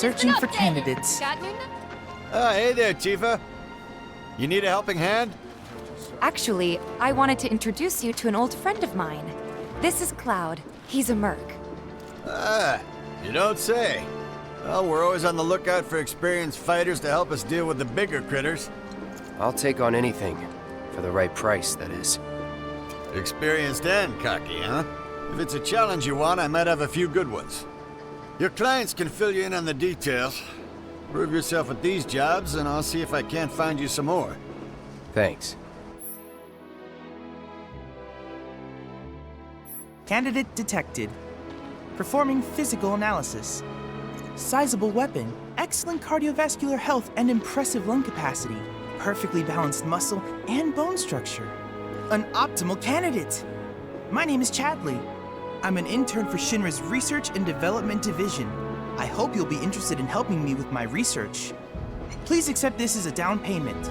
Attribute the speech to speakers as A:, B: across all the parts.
A: Searching for candidates.
B: Hey there, Tifa. You need a helping hand?
C: Actually, I wanted to introduce you to an old friend of mine. This is Cloud. He's a merc.
B: Ah, you don't say. Well, we're always on the lookout for experienced fighters to help us deal with the bigger critters.
D: I'll take on anything. For the right price, that is.
B: Experienced and cocky, huh? If it's a challenge you want, I might have a few good ones. Your clients can fill you in on the details. Prove yourself at these jobs, and I'll see if I can't find you some more.
D: Thanks.
A: Candidate detected. Performing physical analysis. Sizable weapon, excellent cardiovascular health and impressive lung capacity, perfectly balanced muscle and bone structure. An optimal candidate! My name is Chadley. I'm an intern for Shinra's Research and Development Division. I hope you'll be interested in helping me with my research. Please accept this as a down payment.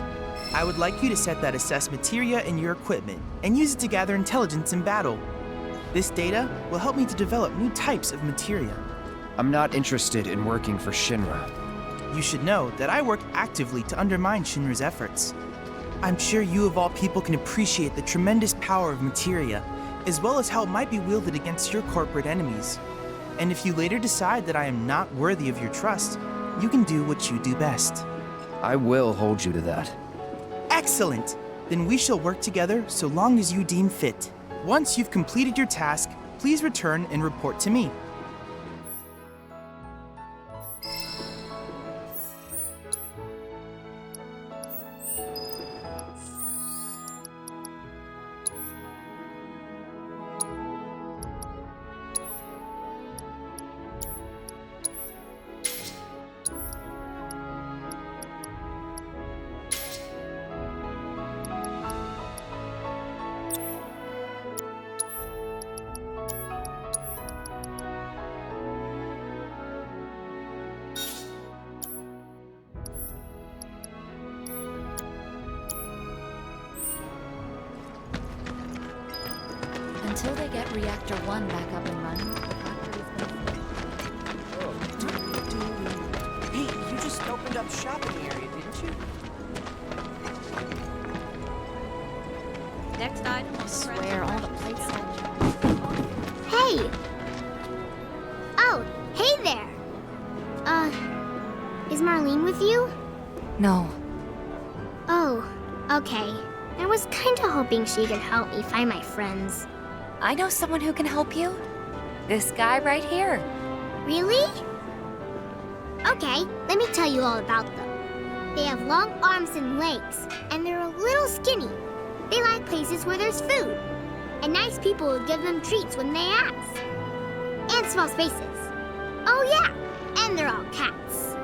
A: I would like you to set that assess materia in your equipment and use it to gather intelligence in battle. This data will help me to develop new types of materia.
D: I'm not interested in working for Shinra.
A: You should know that I work actively to undermine Shinra's efforts. I'm sure you of all people can appreciate the tremendous power of materia, as well as how it might be wielded against your corporate enemies. And if you later decide that I am not worthy of your trust, you can do what you do best.
D: I will hold you to that.
A: Excellent! Then we shall work together so long as you deem fit. Once you've completed your task, please return and report to me.
E: Until they get Reactor 1 back up and running, the factory's been...
F: Hey, you just opened up shop in the area, didn't you?
E: Next item, I swear all the plates
G: Hey! Oh, hey there! Is Marlene with you?
C: No.
G: Oh, okay. I was kinda hoping she could help me find my friends.
C: I know someone who can help you. This guy right here.
G: Really? Okay, let me tell you all about them. They have long arms and legs, and they're a little skinny. They like places where there's food, and nice people will give them treats when they ask. And small spaces. Oh yeah, and they're all cats.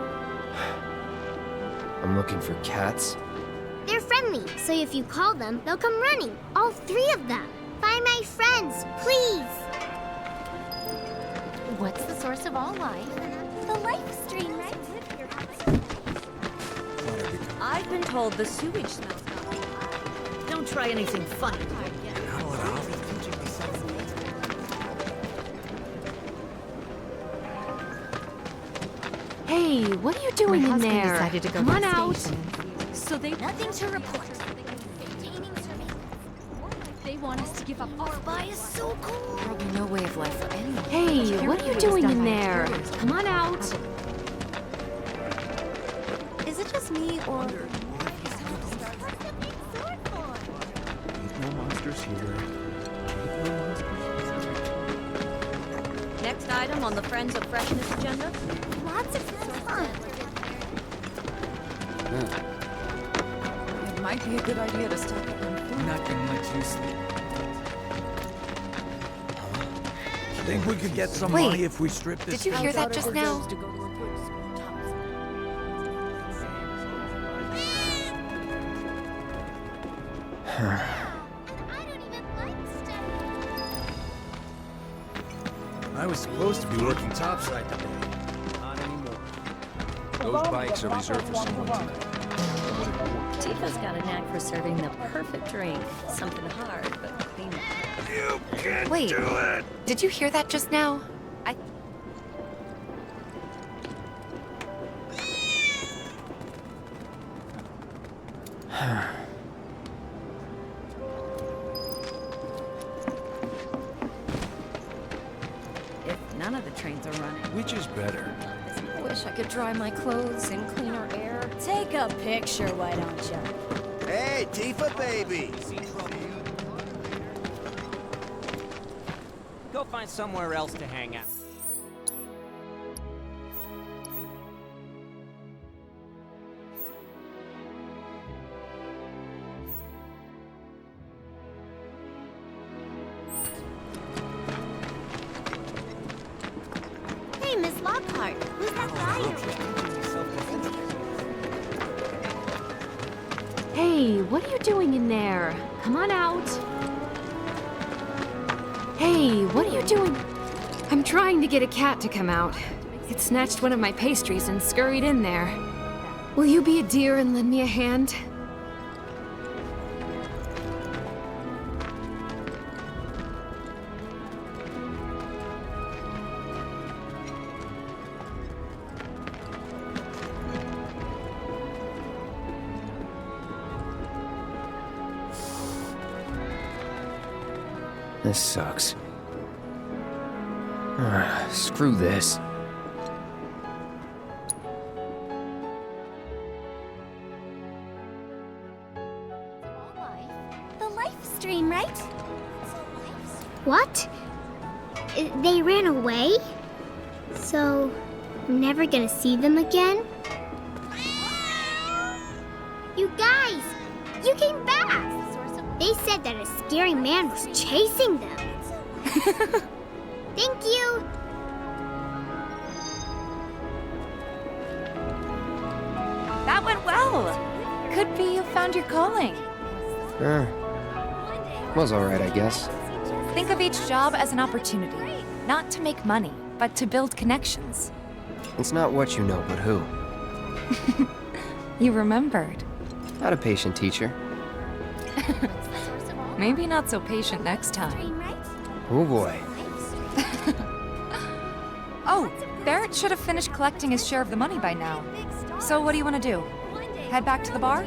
D: I'm looking for cats.
G: They're friendly, so if you call them, they'll come running. All 3 of them. Find my friends, please.
E: What's the source of all life?
G: The life stream, right?
E: I've been told the sewage smells. Don't try anything funny.
H: Hey, what are you doing in there?
C: Decided to go
H: Come
C: to
H: on
C: the
H: out.
C: station.
E: So they
G: report.
E: They want us to give up our buy is so cool.
C: Probably no way of life for anyone.
H: Hey, what are you doing in there? Come on out.
E: Is it just me or
I: No monsters here.
E: next item on the Friends of Freshness agenda?
G: Lots of fun.
C: It might be a good idea to stock up on food.
F: Not gonna let you sleep.
I: Think we could get some
C: Wait,
I: money if we strip this?
C: Did you hear that just now?
I: I was supposed to be working topside today. Not anymore.
J: Those bikes are reserved for someone tonight.
E: Tifa's got a knack for serving the perfect drink. Something hard, but clean.
I: You can't
C: Wait,
I: do it!
C: did you hear that just now?
E: If none of the trains are running.
J: Which is better?
E: I wish I could dry my clothes in cleaner air. Take a picture, why don't you?
I: Hey, Tifa baby!
F: Go find somewhere else to hang out.
G: Hey, Miss Lockhart, who's that guy?
H: Hey, what are you doing in there? Come on out. Hey, what are you doing?
C: I'm trying to get a cat to come out. It snatched one of my pastries and scurried in there. Will you be a dear and lend me a hand?
D: This sucks. Screw this.
G: The life stream, right? What? They ran away? So, I'm never gonna see them again? You guys! You came back! They said that a scary man was chasing them. Thank you!
C: That went well! Could be you found your calling.
D: Was alright, I guess.
C: Think of each job as an opportunity, not to make money, but to build connections.
D: It's not what you know, but who.
C: You remembered.
D: Not a patient teacher.
C: Maybe not so patient next time.
D: Oh boy.
C: Oh, Barrett should have finished collecting his share of the money by now. So what do you want to do? Head back to the bar?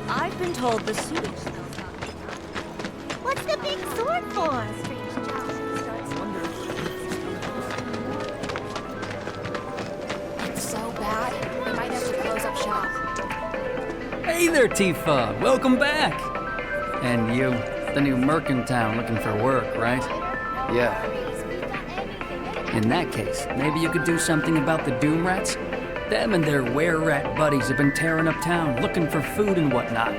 E: I've been told the sewage.
G: What's the big sword for?
C: It's so bad, we might have to close up shop.
K: Hey there, Tifa! Welcome back! And you, the new merc in town looking for work, right?
D: Yeah.
K: In that case, maybe you could do something about the Doom Rats? Them and their were-rat buddies have been tearing up town, looking for food and whatnot.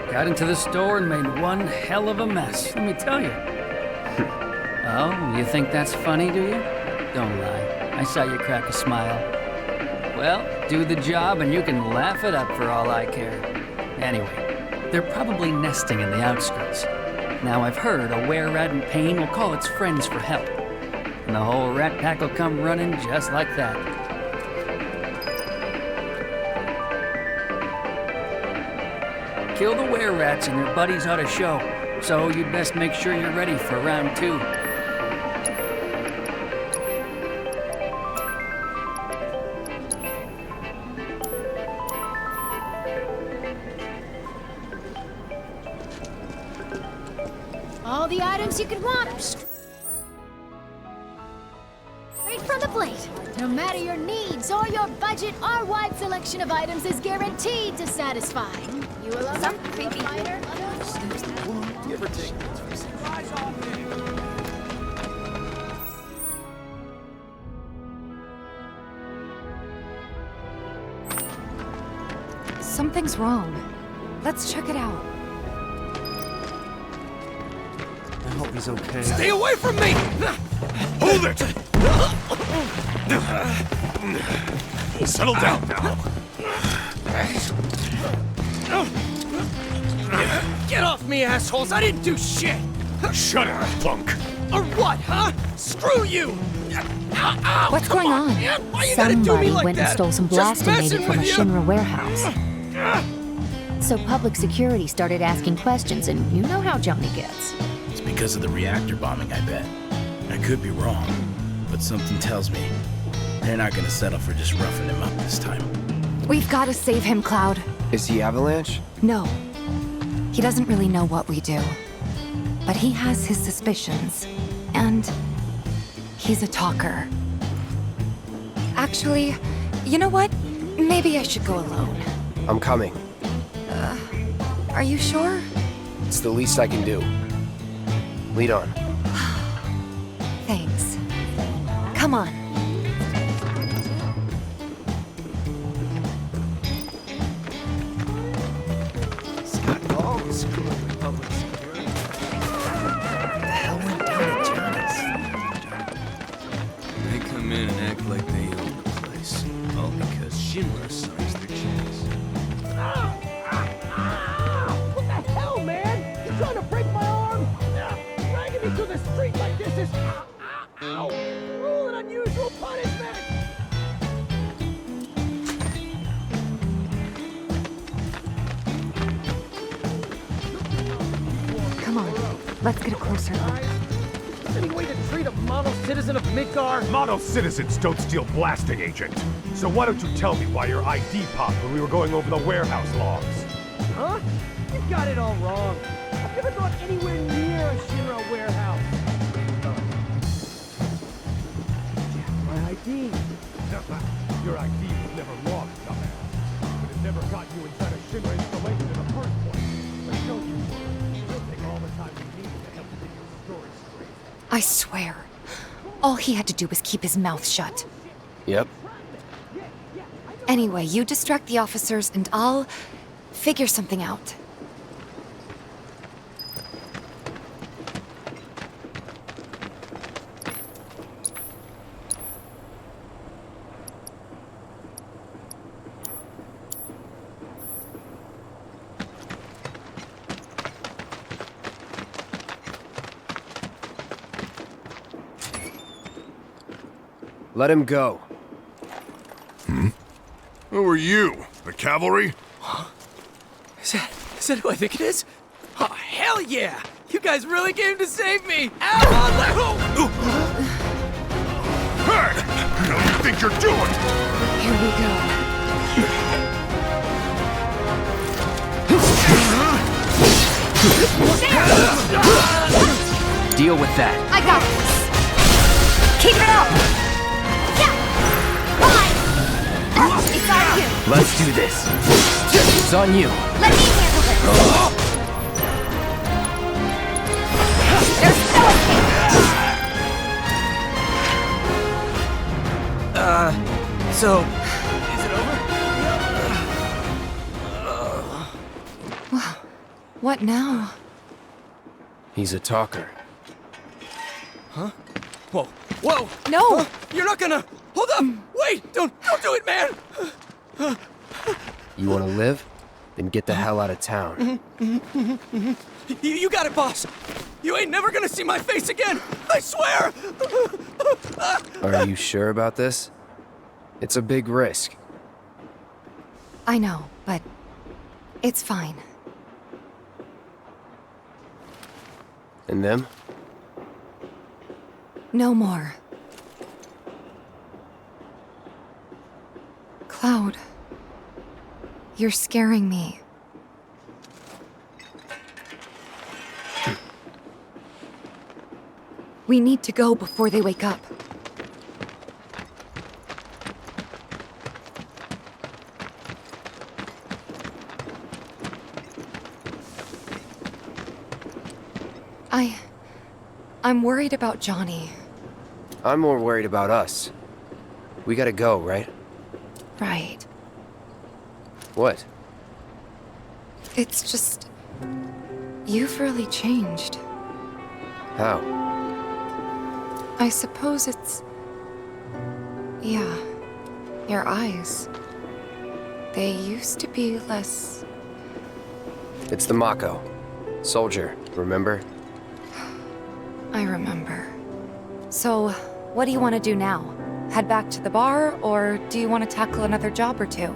K: Got into the store and made one hell of a mess, let me tell you. Oh, you think that's funny, do you? Don't lie. I saw you crack a smile. Well, do the job and you can laugh it up for all I care. Anyway, they're probably nesting in the outskirts. Now I've heard a were-rat in pain will call its friends for help. And the whole rat pack will come running just like that. Kill the were-rats and their buddies ought to show. So you'd best make sure you're ready for round 2.
H: All the items you could want. Straight from the plate. No matter your needs or your budget, our wide selection of items is guaranteed to satisfy. You will love some creepy fighter.
I: Give or take.
C: Something's wrong. Let's check it out.
I: I hope he's okay.
J: Stay away from me! Hold it! Settle down now.
F: Get off me, assholes! I didn't do shit!
J: Shut up, punk.
F: Or what, huh? Screw you!
C: What's going on?
F: Why you gotta do me
H: Somebody
F: like
H: went
F: that?
H: and stole some
F: Just
H: blasting
F: messing
H: from a
F: with you.
H: Shinra warehouse. So public security started asking questions, and you know how Johnny gets.
L: It's because of the reactor bombing, I bet. I could be wrong, but something tells me they're not gonna settle for just roughing him up this time.
C: We've got to save him, Cloud.
D: Is he Avalanche?
C: No. He doesn't really know what we do. But he has his suspicions. And he's a talker. Actually, you know what? Maybe I should go alone.
D: I'm coming.
C: Are you sure?
D: It's the least I can do. Lead on.
C: Thanks. Come on.
I: They come in and act like they own the place. All because Shinra signs their checks.
F: What the hell, man? You trying to break my arm? Dragging me to the street like this is... Ow! Cruel and unusual punishment!
C: Come on. Let's get a closer look.
F: Any way to treat a model citizen of Midgar?
J: Model citizens don't steal blasting, Agent. So why don't you tell me why your ID popped when we were going over the warehouse logs?
F: Huh? You got it all wrong. I've never gone anywhere near a Shinra warehouse. My ID.
J: Your ID was never lost, dumbass. But it never got you inside a Shinra installation in the first place. But don't you worry. We'll take all the time we need to help you get your story straight.
C: I swear. All he had to do was keep his mouth shut.
D: Yep.
C: Anyway, you distract the officers and I'll figure something out.
D: Let him go.
J: Who are you? The cavalry?
F: Is that who I think it is? Oh, hell yeah! You guys really came to save me! Ow!
J: Hey! What do you think you're doing?
C: Here we go.
D: Deal with that.
C: I got this. Keep it up! Yeah! Fine! It's on you.
D: Let's do this. It's on you.
C: Let me handle this. There's no escape.
F: So... is it over?
C: What now?
D: He's a talker.
F: Huh? Whoa. Whoa!
C: No!
F: You're not gonna... Hold up! Wait! Don't do it, man!
D: You want to live? Then get the hell out of town.
F: You got it, boss! You ain't never gonna see my face again! I swear!
D: Are you sure about this? It's a big risk.
C: I know, but it's fine.
D: And them?
C: No more. Cloud, you're scaring me. We need to go before they wake up. I'm worried about Johnny.
D: I'm more worried about us. We gotta go, right?
C: Right.
D: What?
C: It's just... you've really changed.
D: How?
C: I suppose it's... yeah, your eyes. They used to be less...
D: It's the Mako. Soldier, remember?
C: I remember. So, what do you want to do now? Head back to the bar, or do you want to tackle another job or two?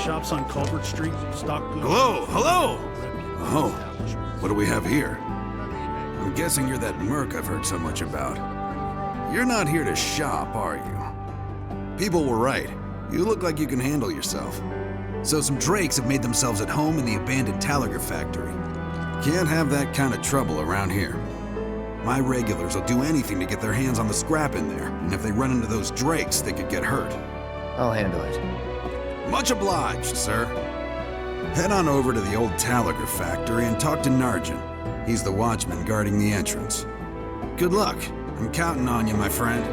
J: shops on Culvert Street stock goods.
L: Hello, hello! Oh, what do we have here? I'm guessing you're that merc I've heard so much about. You're not here to shop, are you? People were right. You look like you can handle yourself. So some drakes have made themselves at home in the abandoned Talaga factory. Can't have that kind of trouble around here. My regulars will do anything to get their hands on the scrap in there, and if they run into those drakes, they could get hurt.
D: I'll handle it.
L: Much obliged, sir. Head on over to the old Talaga factory and talk to Narjan. He's the watchman guarding the entrance. Good luck. I'm counting on you, my friend.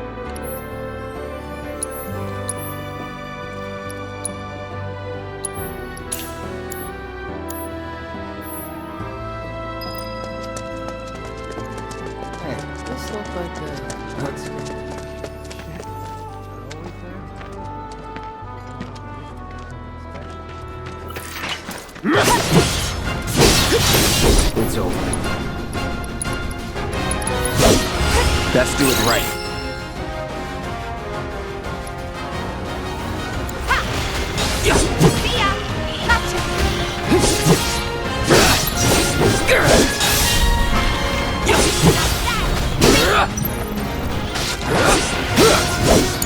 D: This looks like what's It's over. Best do it right.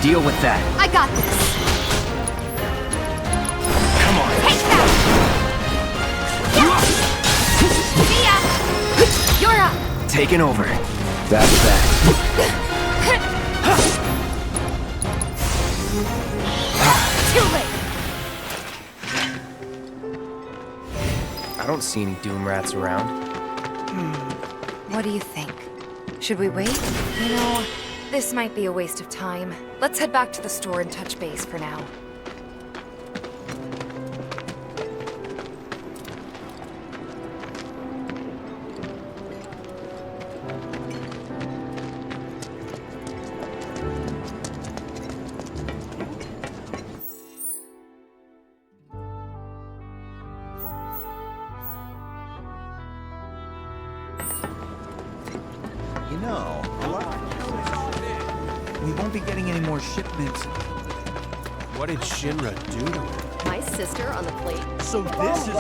D: Deal with that.
H: I got this.
D: Come on.
H: Take that. See ya. You're up.
D: Taking over. That's that.
H: Too late.
D: I don't see any doom rats around.
C: What do you think? Should we wait? You know, this might be a waste of time. Let's head back to the store and touch base for now.
A: You know, we won't be getting any more shipments.
I: What did Shinra do to her?
E: My sister on the plate.
F: So this is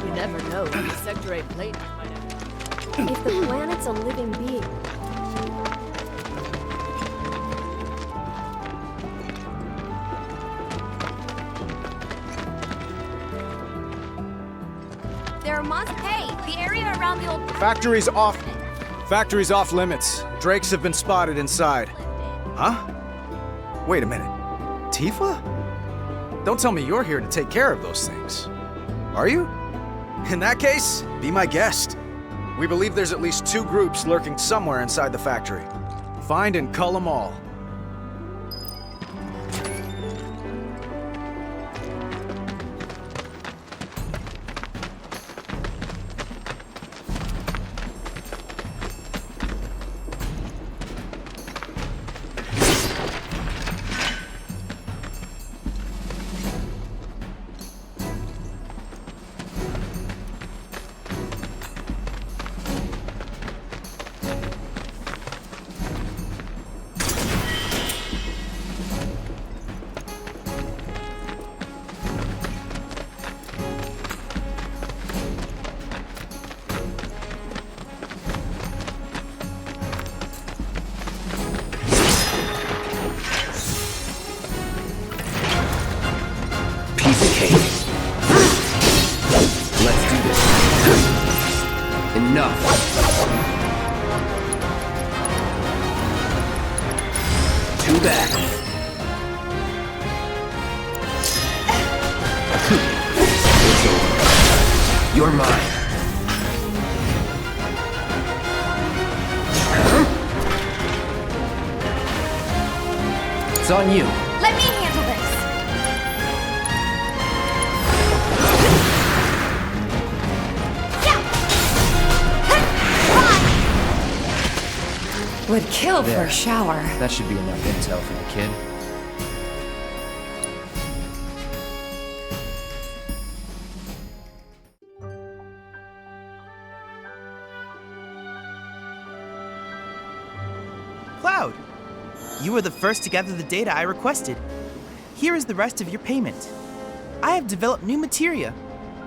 E: You never know who the Sector 8 plate might have. If the planet's a living being,
H: There are monsters. Hey, the area around the old
M: Factory's off limits. Drakes have been spotted inside. Huh? Wait a minute. Tifa? Don't tell me you're here to take care of those things. Are you? In that case, be my guest. We believe there's at least 2 groups lurking somewhere inside the factory. Find and cull them all.
D: You're mine. It's on you.
H: Let me handle this.
C: Would kill for
D: There.
C: a shower.
D: That should be enough intel for the kid.
A: Cloud! You were the first to gather the data I requested. here is the rest of your payment. I have developed new materia.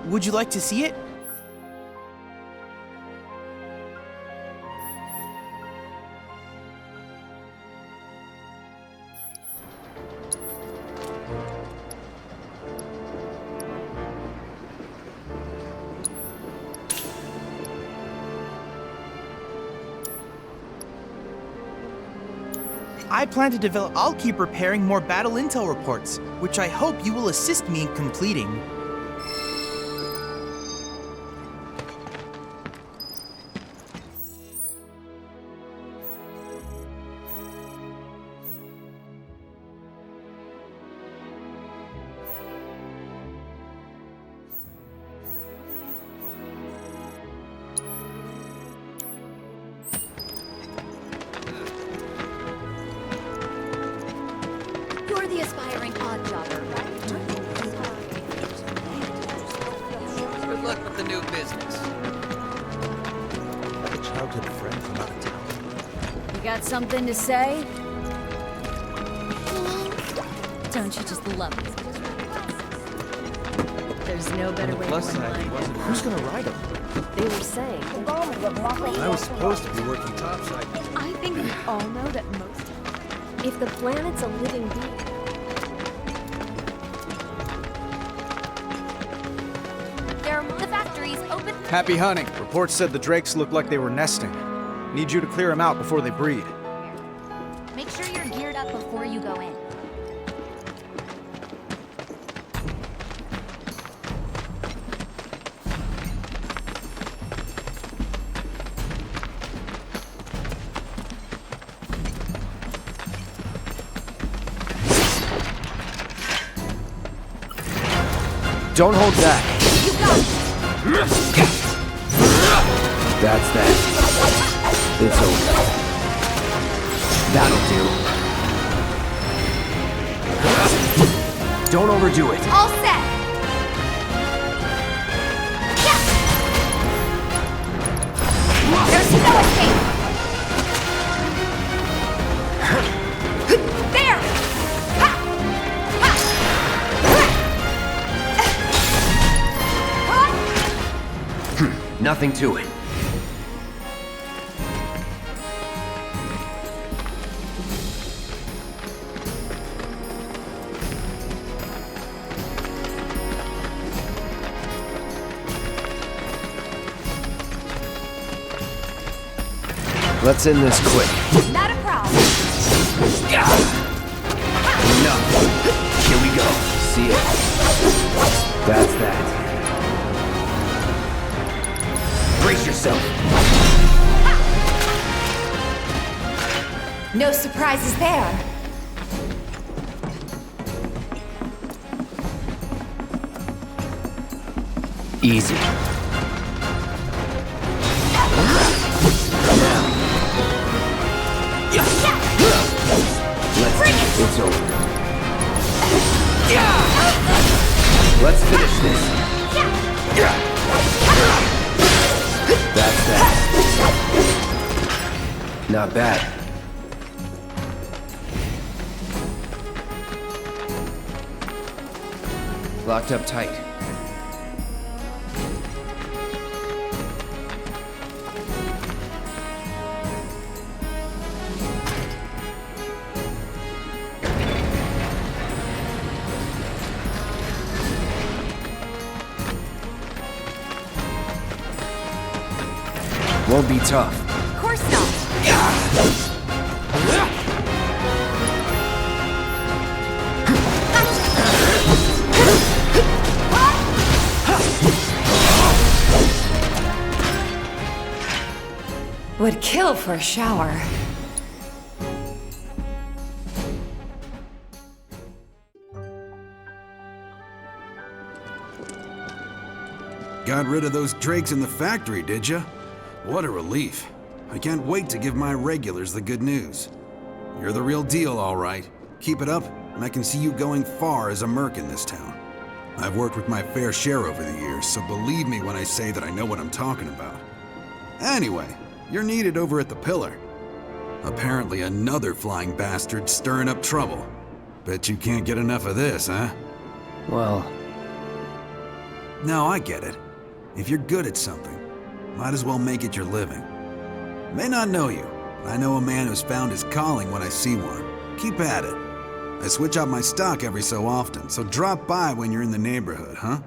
A: Would you like to see it? I plan to develop. I'll keep preparing more battle intel reports, which I hope you will assist me in completing.
H: You're the aspiring odd jobber, right?
N: Good luck with the new business.
F: Like a childhood friend from out of town.
E: You got something to say? Don't you just love it? There's no better way to unwind.
F: Who's gonna ride him?
E: They were saying.
F: I was supposed to be working topside.
C: I think we all know that most. If the planet's a living being.
H: The factory's open.
M: Happy hunting. Reports said the drakes looked like they were nesting. Need you to clear them out before they breed.
H: Make sure you're geared up before you go in.
D: Don't hold back.
H: You got it.
D: That's that. It's over. That'll do. Don't overdo it.
H: All set. Yeah. There's no escape. There. Ha. Ha.
D: Nothing to it. Let's end this quick.
H: Not a problem.
D: Enough. Here we go. See it. That's that. Brace yourself.
H: No surprises there.
D: Easy. It's over. Let's finish this. That's that. Not bad. Locked up tight. Won't be tough.
H: Of course not.
E: Would kill for a shower.
L: Got rid of those drakes in the factory, did ya? What a relief. I can't wait to give my regulars the good news. You're the real deal, all right. Keep it up, and I can see you going far as a merc in this town. I've worked with my fair share over the years, so believe me when I say that I know what I'm talking about. Anyway, you're needed over at the Pillar. Apparently another flying bastard stirring up trouble. Bet you can't get enough of this, huh?
D: Well...
L: No, I get it. If you're good at something, might as well make it your living. May not know you, but I know a man who's found his calling when I see one. Keep at it. I switch out my stock every so often, so drop by when you're in the neighborhood, huh?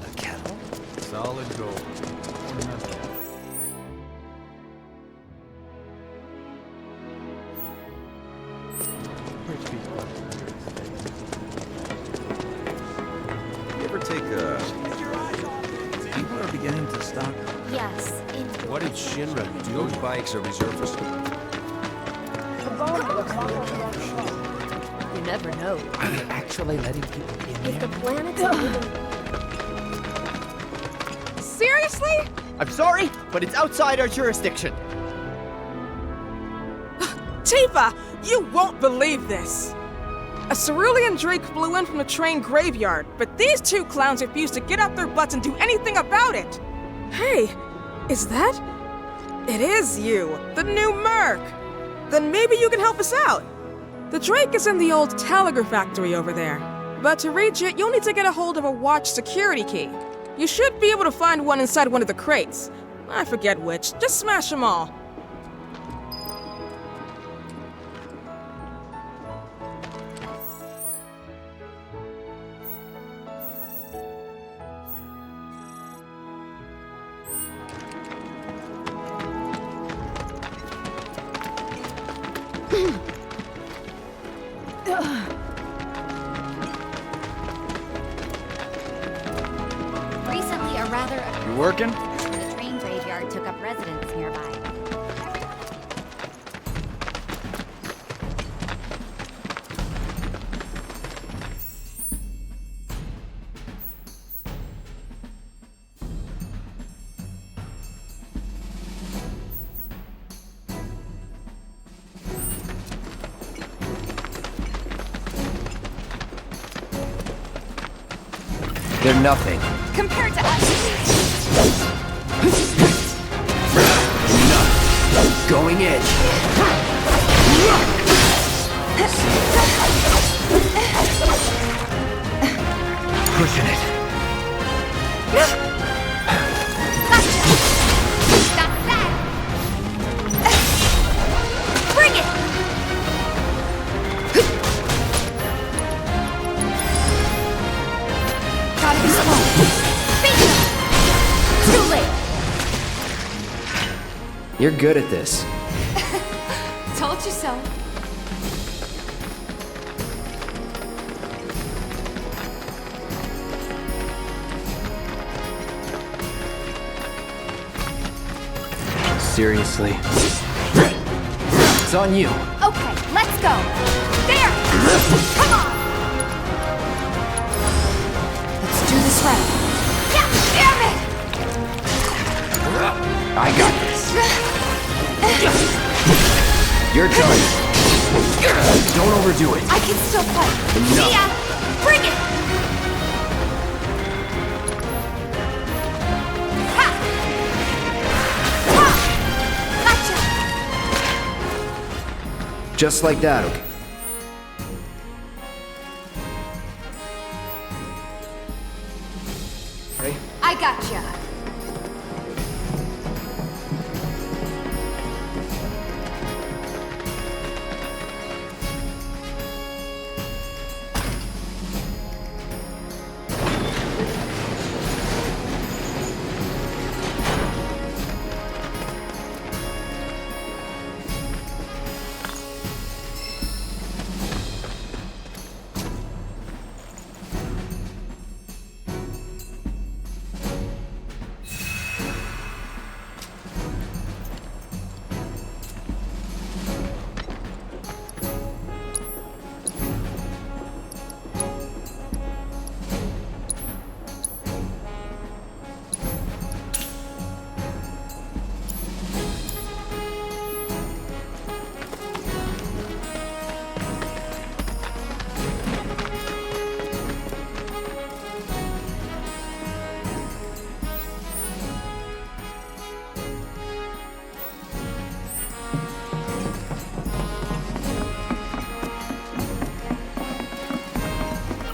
D: A kettle?
I: Solid gold.
O: You ever take a... People are beginning to stock.
E: Yes,
I: What did Shinra do?
O: Those bikes are reserved for...
E: you never know.
D: Are they actually letting people in
E: If
D: there?
E: the planets are moving...
F: Seriously? I'm sorry, but it's outside our jurisdiction.
P: Tifa, you won't believe this. A cerulean drake flew in from the train graveyard, but these two clowns refused to get up their butts and do anything about it. Hey, is that? It is you, the new Merc. Then maybe you can help us out. The drake is in the old Telegraph factory over there. But to reach it, you'll need to get a hold of a watch security key. You should be able to find one inside one of the crates. I forget which. Just smash them all.
Q: Recently, a rather...
M: You working?
Q: The train graveyard took up residence nearby.
D: They're nothing.
Q: Compared to us...
D: Going in. Pushing it.
Q: Bring it! Gotta be slow. Bingo! Too late.
D: You're good at this.
Q: Told you so.
D: Seriously. It's on you.
Q: Okay, let's go. There! Come on! Let's do this right. Yeah, damn it!
D: I got this. Your turn. Don't overdo it.
Q: I can still fight.
D: No.
Q: See ya! Bring it! Ha! Ha! Gotcha!
D: Just like that, okay?
Q: I gotcha.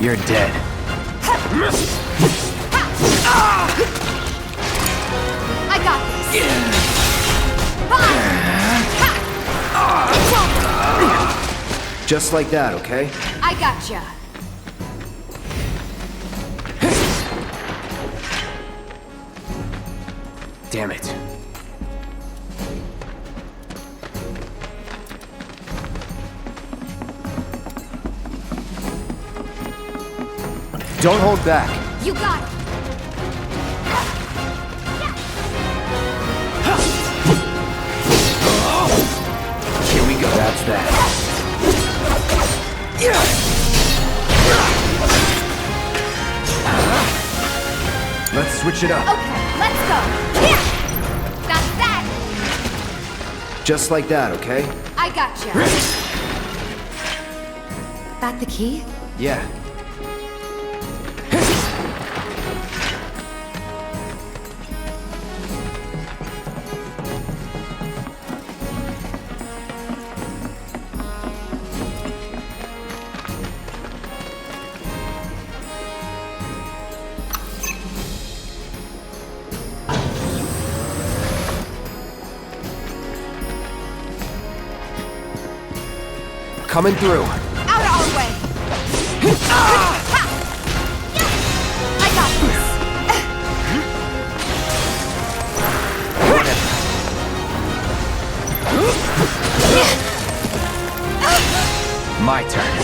D: You're dead.
H: I got this.
D: Just like that, okay?
H: I gotcha.
D: Damn it. Don't hold back.
H: You got it.
D: Here we go. That's that. Let's switch it up.
H: Okay, let's go. Here. That's that.
D: Just like that, okay?
H: I gotcha. That the key?
D: Yeah. Coming through.
H: Out of our way. I got this.
D: My turn.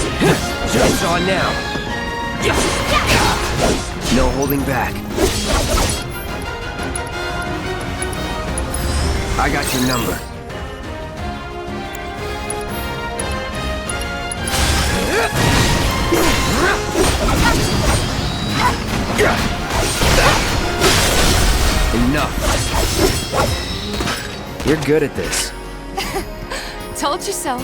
D: Jump's on now. No holding back. I got your number. Enough. You're good at this.
C: Told you so.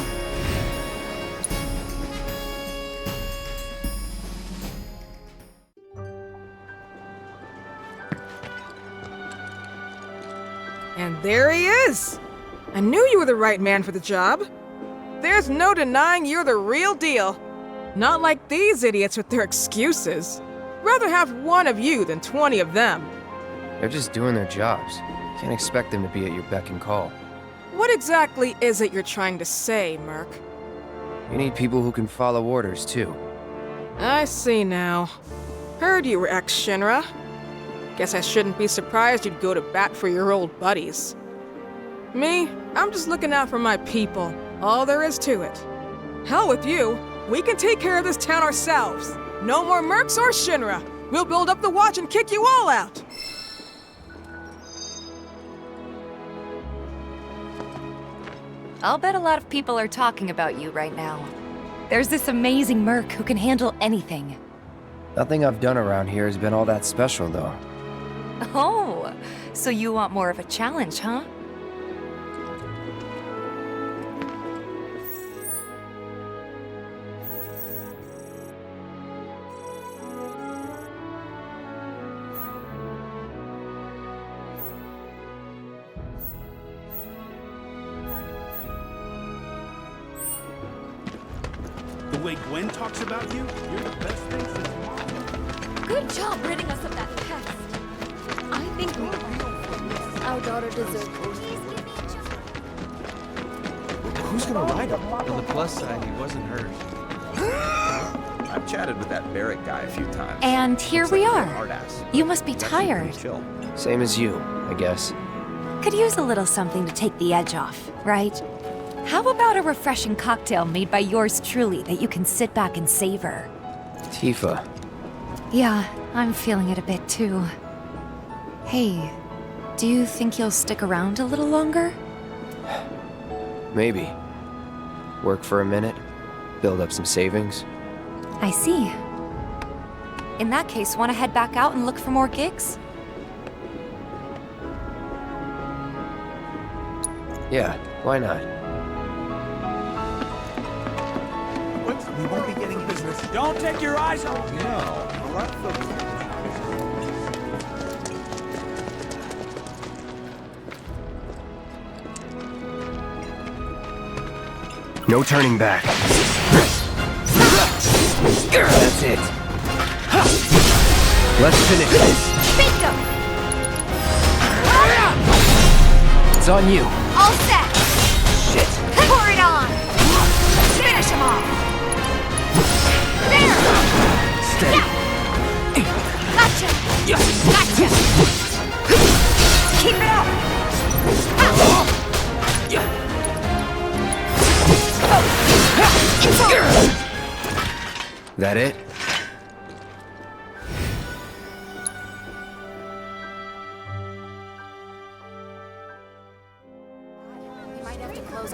P: And there he is! I knew you were the right man for the job. There's no denying you're the real deal. Not like these idiots with their excuses. Rather have one of you than 20 of them.
D: They're just doing their jobs. Can't expect them to be at your beck and call.
P: What exactly is it you're trying to say, Merc?
D: You need people who can follow orders, too.
P: I see now. Heard you were ex-Shinra. Guess I shouldn't be surprised you'd go to bat for your old buddies. Me, I'm just looking out for my people. All there is to it. Hell with you. We can take care of this town ourselves. No more mercs or Shinra. We'll build up the watch and kick you all out.
E: I'll bet a lot of people are talking about you right now. There's this amazing merc who can handle anything.
D: Nothing I've done around here has been all that special, though.
E: Oh, so you want more of a challenge, huh?
R: The way Gwen talks about you, you're the best thing since Mom.
H: Good job ridding us of that pest. I think our daughter deserves it.
O: Who's gonna ride him? On the plus side, he wasn't hurt. I've chatted with that Barrett guy a few times.
E: And here we
O: Looks like
E: are.
O: a hard-ass.
E: You must be
O: He's actually
E: tired.
O: pretty chill.
D: Same as you, I guess.
E: Could use a little something to take the edge off, right? How about a refreshing cocktail made by yours truly that you can sit back and savor?
D: Tifa.
E: Yeah, I'm feeling it a bit too. Hey, do you think you'll stick around a little longer?
D: Maybe. Work for a minute, build up some savings.
E: I see. In that case, want to head back out and look for more gigs?
D: Yeah, why not?
R: We won't be getting business. Don't take your eyes off me. No.
D: No turning back. That's it. Let's finish this.
E: Bingo!
D: It's on you.
E: All set!
D: Shit.
E: Pour it on! Finish him off! There!
D: Steady.
E: Gotcha! Gotcha! Keep it up! It's over!
D: That it?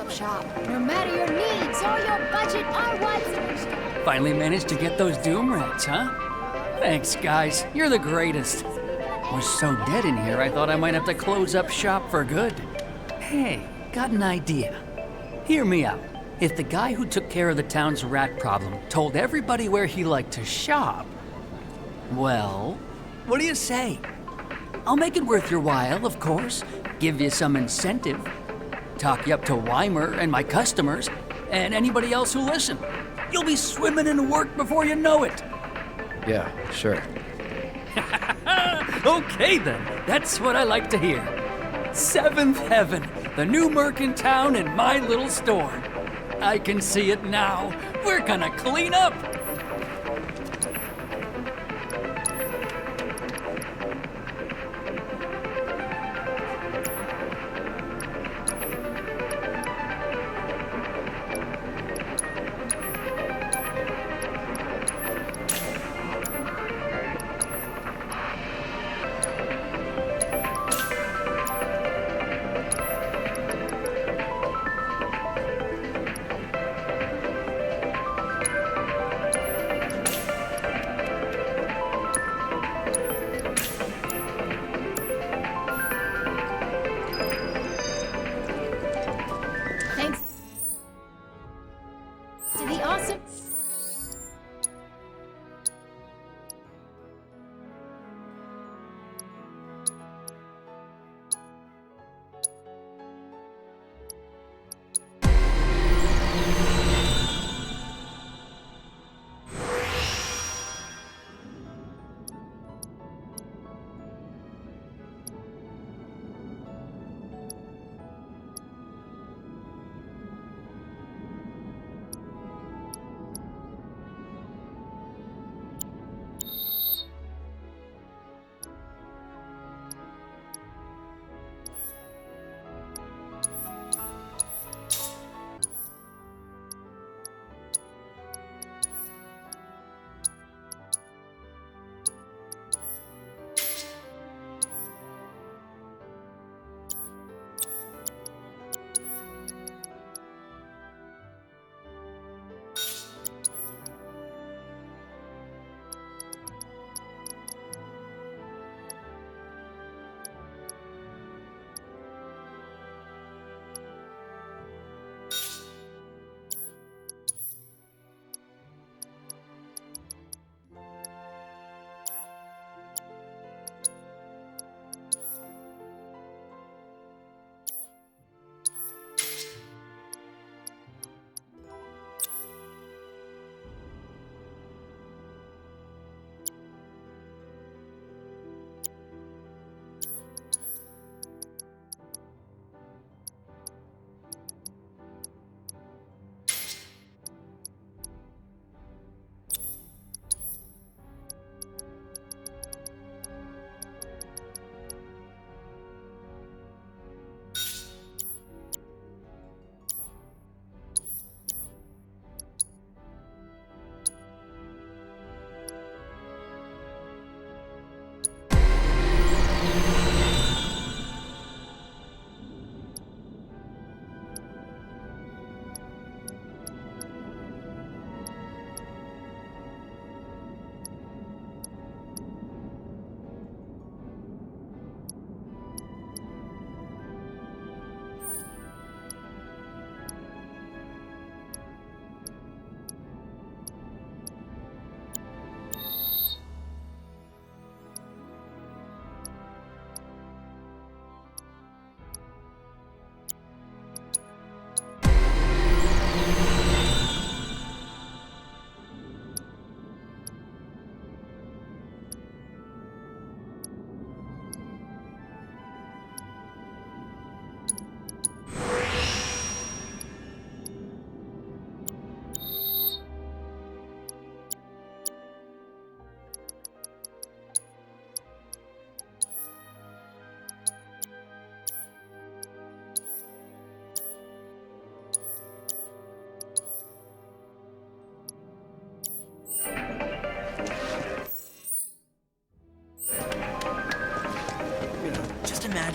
H: Shop. No matter your needs or your budget, our wide selection.
K: Finally managed to get those Doom Rats, huh? Thanks, guys. You're the greatest. Was so dead in here, I thought I might have to close up shop for good. Hey, got an idea. Hear me out. If the guy who took care of the town's rat problem told everybody where he liked to shop, well, what do you say? I'll make it worth your while, of course. Give you some incentive. Talk you up to Weimer and my customers, and anybody else who listen. You'll be swimming in work before you know it.
D: Yeah, sure.
K: Okay then, that's what I like to hear. Seventh Heaven, the new merc in town and my little store. I can see it now. We're gonna clean up.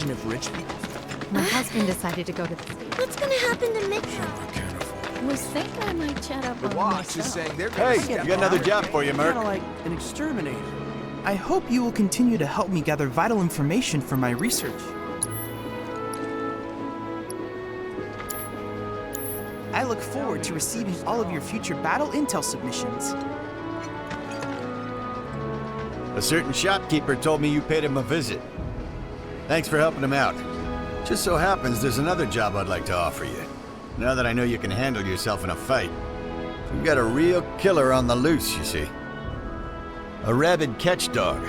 R: And if rich people...
C: My husband decided to go to the...
G: What's gonna happen to Midgar?
H: Was thinking I might chat up
R: The
H: on
R: watch
H: myself.
R: is saying they're
B: Hey,
R: gonna
B: you got another job for you, Merc.
A: Kinda like an exterminator. I hope you will continue to help me gather vital information for my research. I look forward to receiving all of your future battle intel submissions.
B: A certain shopkeeper told me you paid him a visit. Thanks for helping him out. Just so happens there's another job I'd like to offer you. Now that I know you can handle yourself in a fight. You've got a real killer on the loose, you see. A rabid catch dog.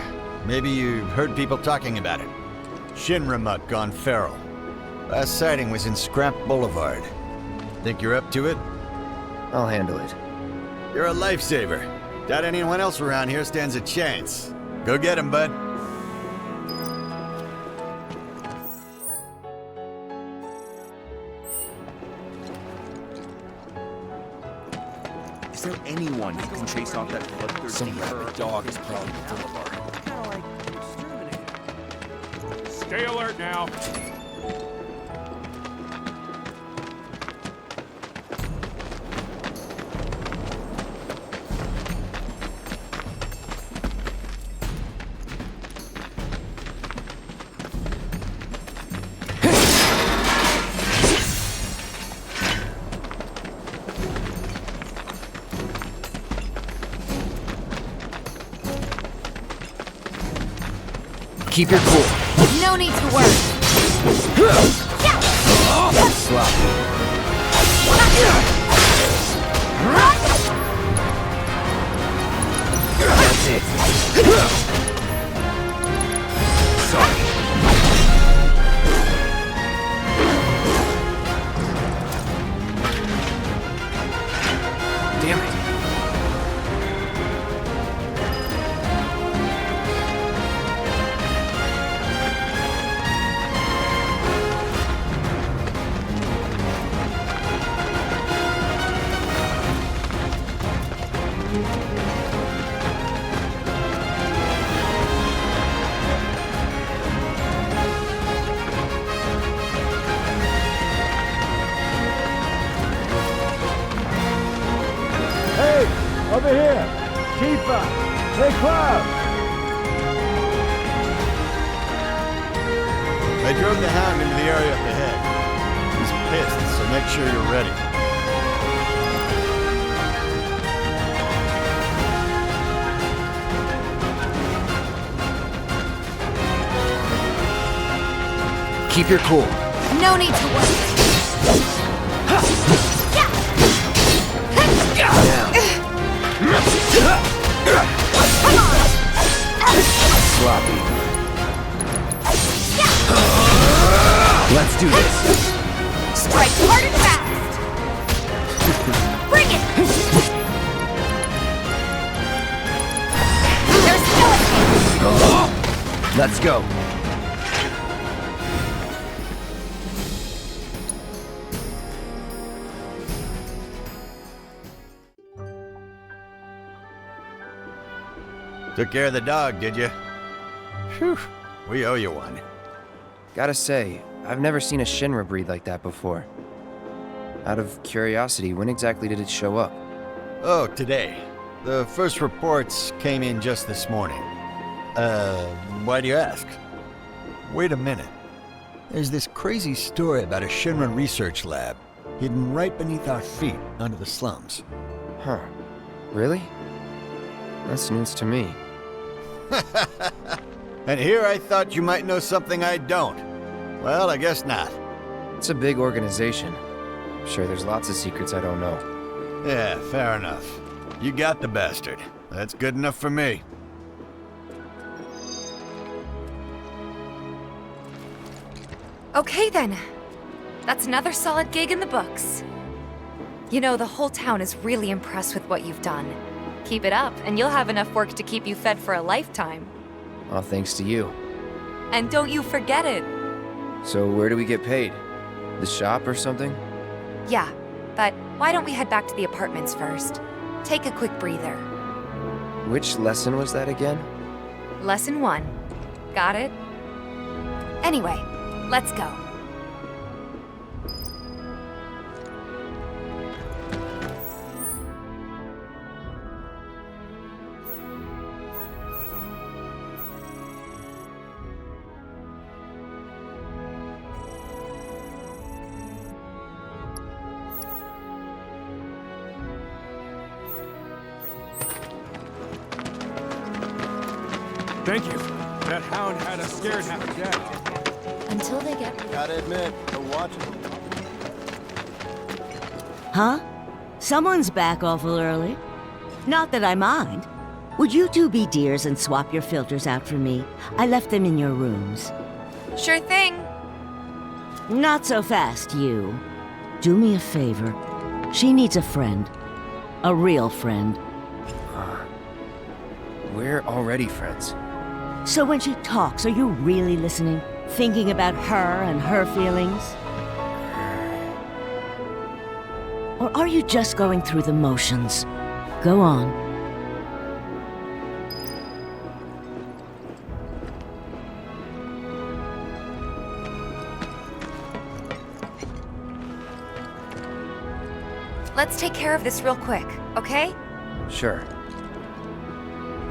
B: Maybe you've heard people talking about it. Shinra mutt gone feral. Last sighting was in Scrap Boulevard. Think you're up to it?
D: I'll handle it.
B: You're a lifesaver. Doubt anyone else around here stands a chance. Go get him, bud.
R: Is there anyone who can chase off that bloodthirsty rabid dog is probably the Boulevard.
J: Stay alert now.
K: Keep your cool.
H: No need to worry.
D: That's it. Sorry.
K: Damn it.
J: Hey, over here. Tifa. Hey, Cloud.
B: I drove the Hound into the area up ahead. He's pissed, so make sure you're ready.
K: Keep your cool.
H: No need to worry.
D: Sloppy. Let's do this.
H: Strike hard and fast. Bring it. There's no escape.
D: Let's go.
B: Took care of the dog, did you? Phew, we owe you one.
D: Gotta say, I've never seen a Shinra breed like that before. Out of curiosity, when exactly did it show up?
B: Oh, today. The first reports came in just this morning. Why do you ask? Wait a minute. There's this crazy story about a Shinra research lab hidden right beneath our feet under the slums.
D: Huh. Really? That's news to me.
B: And here I thought you might know something I don't. Well, I guess not.
D: It's a big organization. I'm sure there's lots of secrets I don't know.
B: Yeah, fair enough. You got the bastard. That's good enough for me.
E: Okay then. That's another solid gig in the books. You know, the whole town is really impressed with what you've done. Keep it up, and you'll have enough work to keep you fed for a lifetime.
D: All thanks to you.
E: And don't you forget it.
D: So where do we get paid? The shop or something?
E: Yeah, but why don't we head back to the apartments first? Take a quick breather.
D: Which lesson was that again?
E: Lesson 1. Got it? Anyway, Let's go.
J: Thank you. That hound had us scared half to death.
H: Until they get...
S: Gotta admit, they're watching.
T: Huh? Someone's back awful early. Not that I mind. Would you two be dears and swap your filters out for me? I left them in your rooms.
E: Sure thing.
T: Not so fast, you. Do me a favor. She needs a friend. A real friend.
D: We're already friends.
T: So when she talks, are you really listening? Thinking about her and her feelings? Or are you just going through the motions? Go on.
E: Let's take care of this real quick, okay?
D: Sure.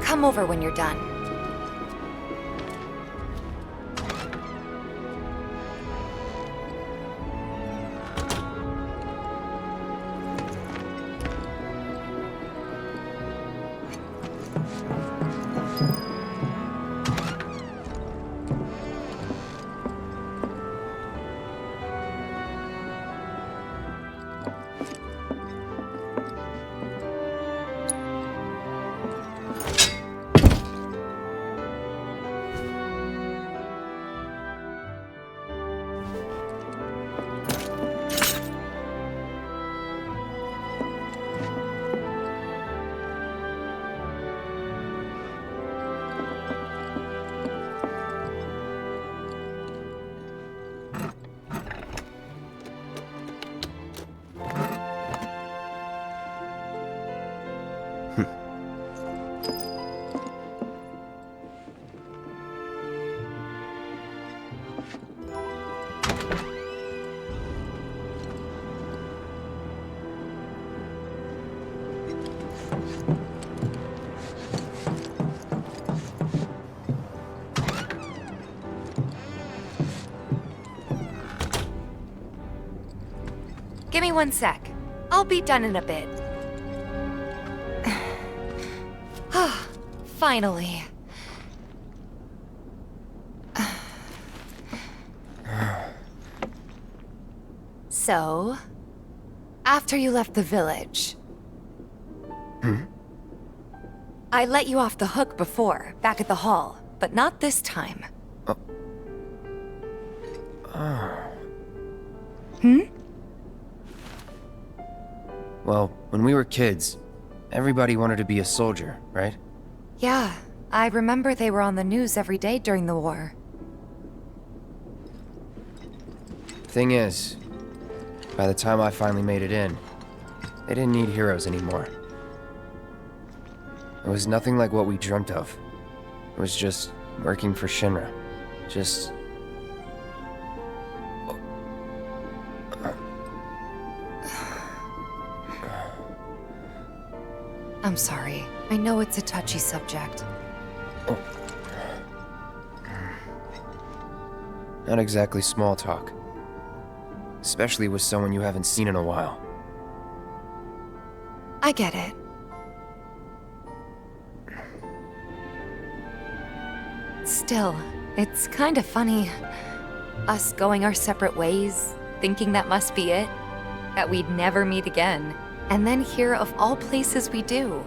E: Come over when you're done. Give me 1 sec. I'll be done in a bit. Finally. So, after you left the village, I let you off the hook before, back at the hall, but not this time.
D: Well, when we were kids, everybody wanted to be a soldier, right?
E: Yeah, I remember they were on the news every day during the war.
D: Thing is, by the time I finally made it in, they didn't need heroes anymore. It was nothing like what we dreamt of. It was just working for Shinra. Just...
E: I'm sorry. I know it's a touchy subject.
D: Not exactly small talk. Especially with someone you haven't seen in a while.
E: I get it. Still, it's kind of funny. Us going our separate ways, thinking that must be it. That we'd never meet again. And then here, of all places, we do.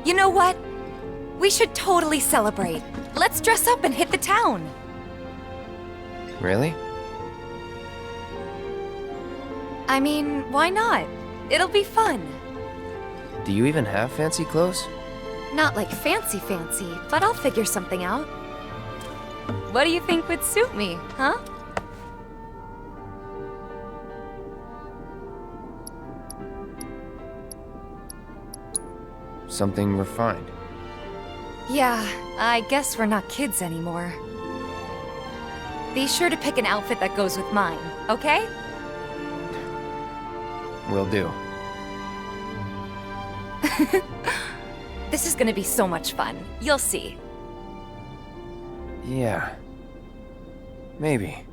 E: You know what? We should totally celebrate. Let's dress up and hit the town.
D: Really?
E: I mean, why not? It'll be fun.
D: Do you even have fancy clothes?
E: Not like fancy, but I'll figure something out. What do you think would suit me, huh?
D: Something refined.
E: Yeah, I guess we're not kids anymore. be sure to pick an outfit that goes with mine, okay?
D: Will do.
E: This is gonna be so much fun. You'll see.
D: Yeah. Maybe.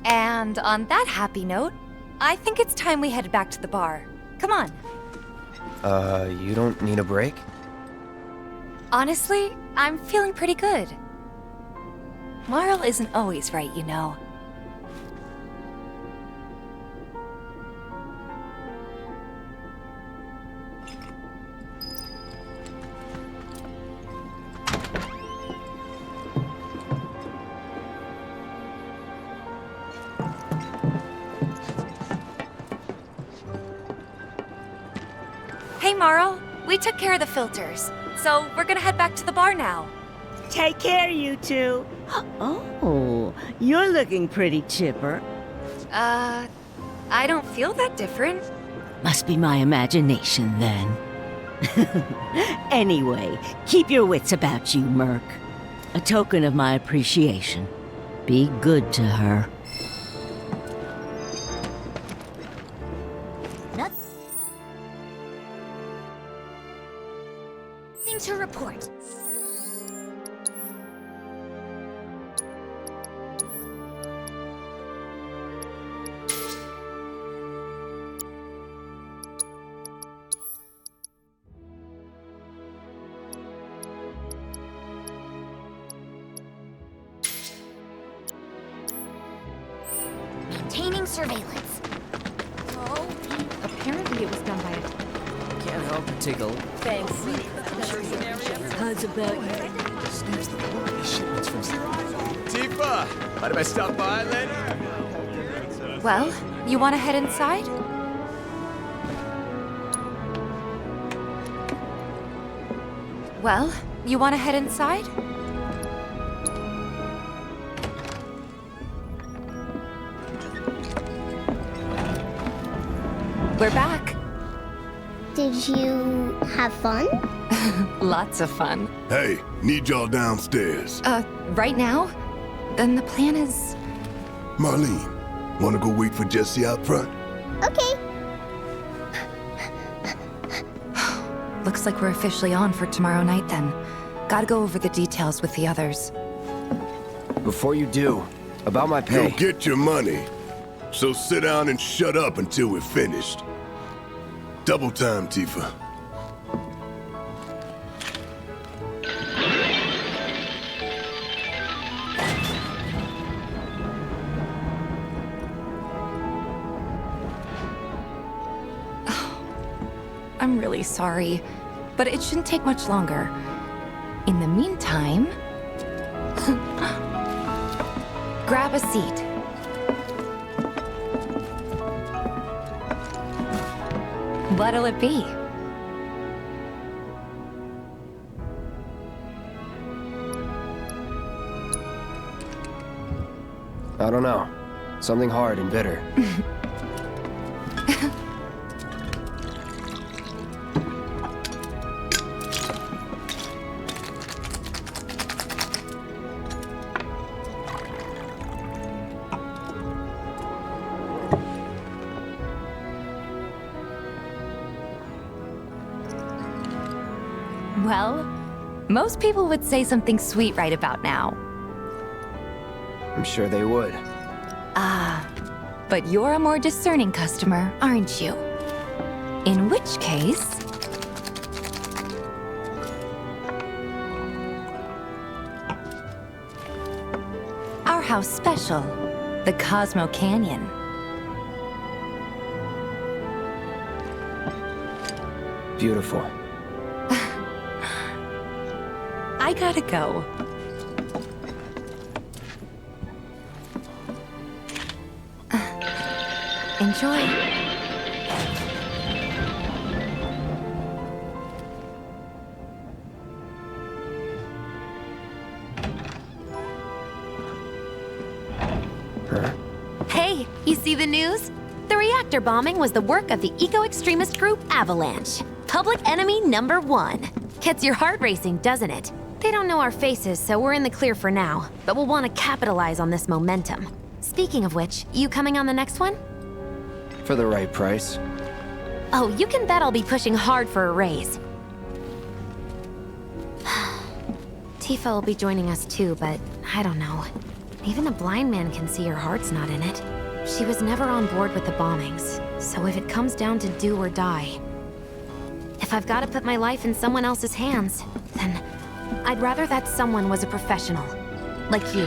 E: And on that happy note, I think it's time we headed back to the bar. Come on.
D: You don't need a break?
E: Honestly, I'm feeling pretty good. Marl isn't always right, you know. Hey, Marl. We took care of the filters, so we're gonna head back to the bar now.
T: Take care, you two. Oh, you're looking pretty chipper.
E: I don't feel that different.
T: Must be my imagination, then. Anyway, keep your wits about you, Merc. A token of my appreciation. Be good to her.
H: Nothing to report. Maintaining surveillance.
C: Oh, apparently it was done by a...
N: Can't help but take a look.
H: Thanks. How's about you?
O: Tifa! Mind if I stop by later?
E: Well, you wanna head inside? Well, you wanna head inside? We're back.
G: Did you have fun?
E: Lots of fun.
U: Hey, need y'all downstairs.
E: Right now? Then the plan is...
U: Marlene, wanna go wait for Jesse out front?
G: Okay.
E: Looks like we're officially on for tomorrow night then. Gotta go over the details with the others.
D: Before you do, about my pay.
U: You'll get your money. So sit down and shut up until we're finished. Double time, Tifa.
E: I'm really sorry, but it shouldn't take much longer. In the meantime... grab a seat. What'll it be?
D: I don't know. Something hard and bitter.
E: Well, most people would say something sweet right about now.
D: I'm sure they would.
E: Ah, but you're a more discerning customer, aren't you? In which case... our house special, the Cosmo Canyon.
D: Beautiful.
E: I gotta go. Enjoy.
H: Hey, you see the news? The reactor bombing was the work of the eco-extremist group AVALANCHE. Public enemy #1. Gets your heart racing, doesn't it?
C: They don't know our faces, so we're in the clear for now. But we'll want to capitalize on this momentum. Speaking of which, you coming on the next one?
D: For the right price.
C: Oh, you can bet I'll be pushing hard for a raise. Tifa will be joining us too, but I don't know. Even a blind man can see her heart's not in it. She was never on board with the bombings, so if it comes down to do or die, if I've got to put my life in someone else's hands, then I'd rather that someone was a professional, like you.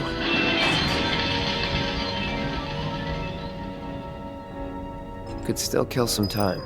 D: Could still kill some time.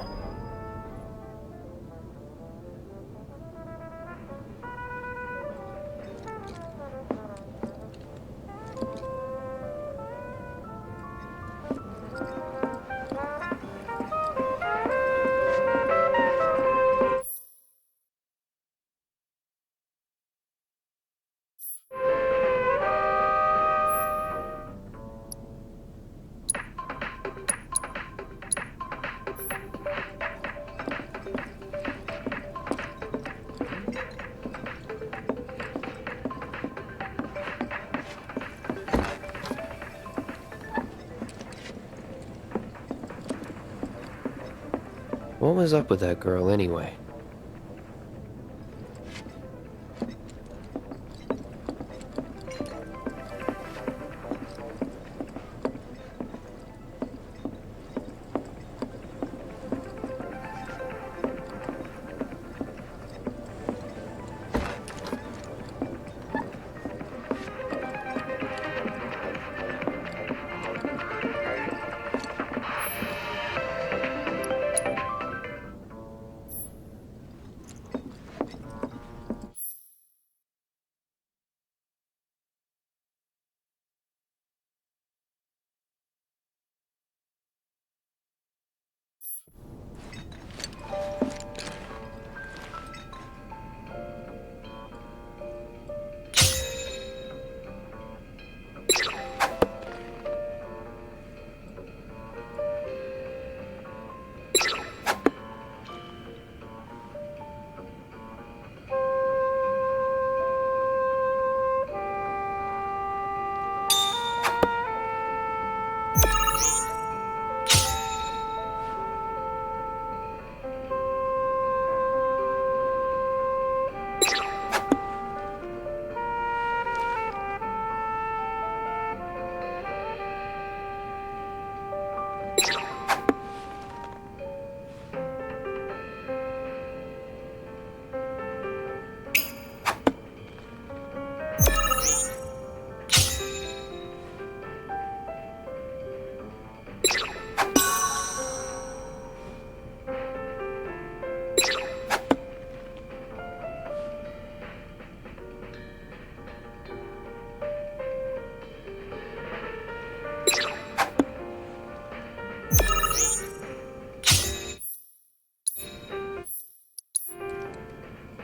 D: What was up with that girl anyway?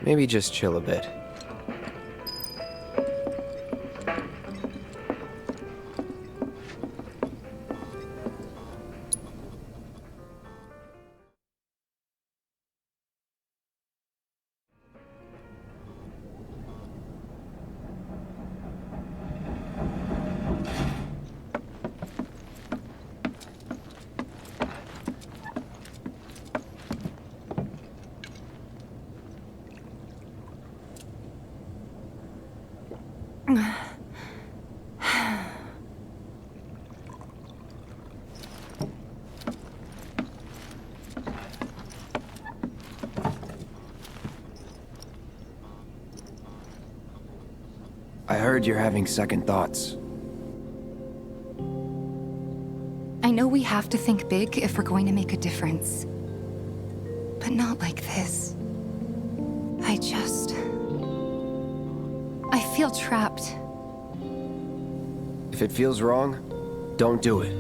D: Maybe just chill a bit. I heard you're having second thoughts.
E: I know we have to think big if we're going to make a difference. But not like this. I feel trapped.
D: If it feels wrong, don't do it.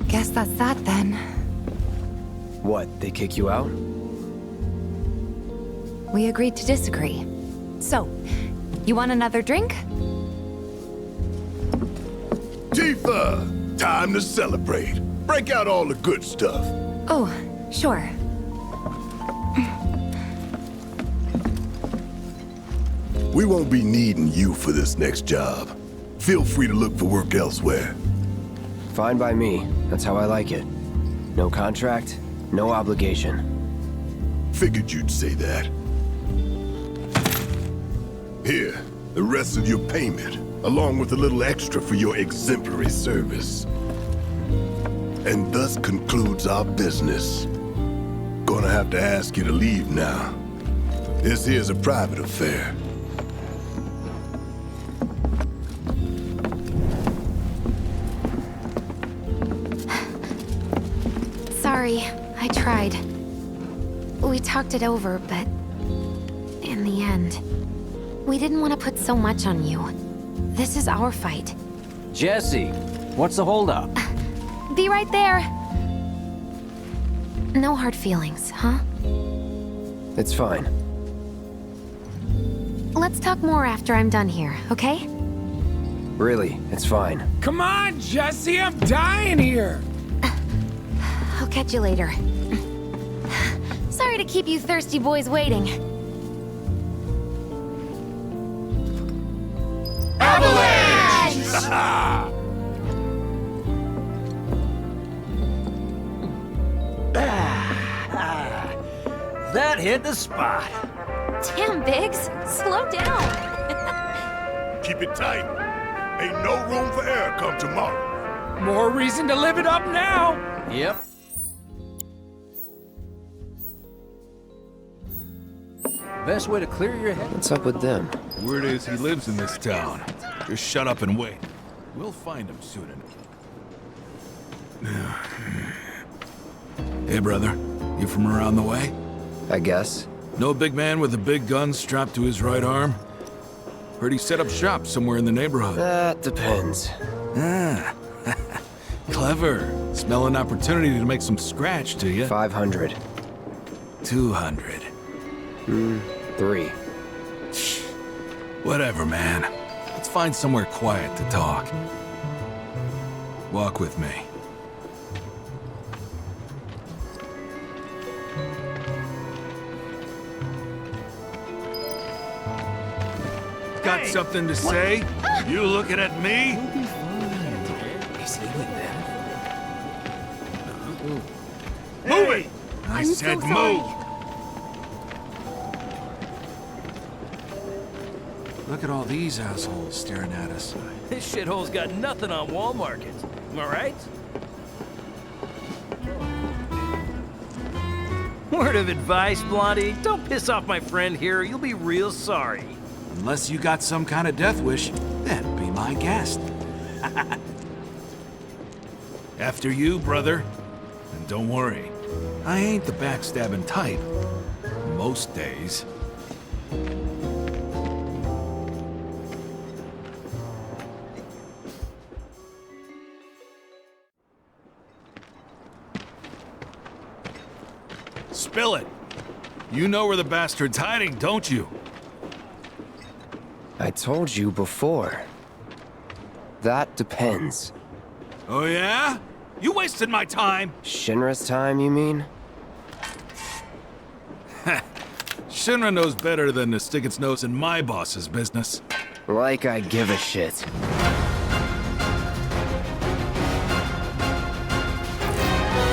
E: Guess that's that then.
D: What, they kick you out?
E: we agreed to disagree. So, you want another drink?
U: Tifa! Time to celebrate. Break out all the good stuff.
E: Oh, sure.
U: We won't be needing you for this next job. Feel free to look for work elsewhere.
D: Fine by me. That's how I like it. No contract, no obligation.
U: Figured you'd say that. Here, the rest of your payment, along with a little extra for your exemplary service. And thus concludes our business. Gonna have to ask you to leave now. This here's a private affair.
C: Sorry, I tried. We talked it over, but in the end, we didn't want to put so much on you. This is our fight.
N: Jesse, what's the holdup?
C: Be right there. No hard feelings, huh?
D: It's fine.
C: Let's talk more after I'm done here, okay?
D: Really, it's fine.
R: Come on, Jesse, I'm dying here!
C: I'll catch you later. Sorry to keep you thirsty boys waiting.
R: Avalanche!
N: That hit the spot.
C: Damn, Biggs. Slow down.
U: Keep it tight. Ain't no room for error come tomorrow.
R: More reason to live it up now!
N: Yep. Best way to clear your head.
D: What's up with them?
L: Word is he lives in this town. Just shut up and wait. We'll find him soon enough. Hey, brother. You from around the way?
D: I guess.
L: Know a big man with a big gun strapped to his right arm? Heard he set up shop somewhere in the neighborhood.
D: That depends.
L: Ah. Clever. Smell an opportunity to make some scratch, do you?
D: 500.
L: 200.
D: 3.
L: Whatever, man. Let's find somewhere quiet to talk. Walk with me. Got something to say? You looking at me? Move it! I said move! Look at all these assholes staring at us.
N: This shithole's got nothing on Wall Market. Am I right? Word of advice, Blondie. Don't piss off my friend here. You'll be real sorry.
L: Unless you got some kind of death wish, then be my guest. After you, brother. And don't worry, I ain't the backstabbing type. Most days. Spill it. You know where the bastard's hiding, don't you?
D: I told you before. That depends.
L: Oh yeah? You wasted my time!
D: Shinra's time, you mean?
L: Shinra knows better than to stick its nose in my boss's business.
D: Like I give a shit.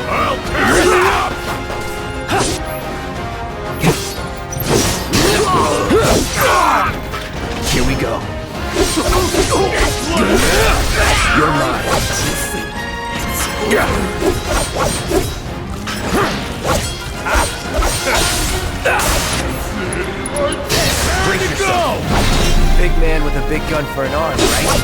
L: I'll tear you up!
D: Here we go. You're mine. Bring yourself. Big man with a big gun for an arm, right?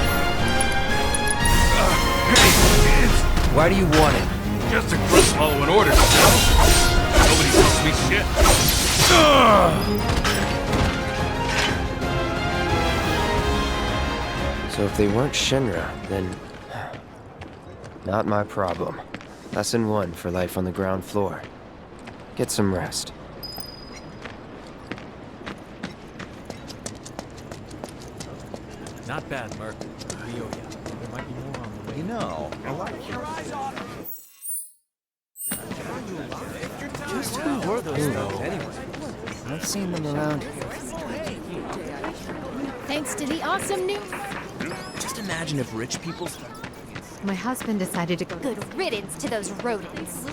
D: Why do you want it?
L: Just a grunt following orders, Nobody tells me shit.
D: So if they weren't Shinra, then... not my problem. Lesson 1 for life on the ground floor. Get some rest.
R: Not bad, Merc. We owe ya. There might be more on the way.
O: You know, I like
R: your eyes on it.
D: Just who were those things anyway? I've seen them around here.
H: Thanks to the awesome new...
D: Just imagine if rich people...
C: My husband decided to go...
H: Good riddance to those rodents.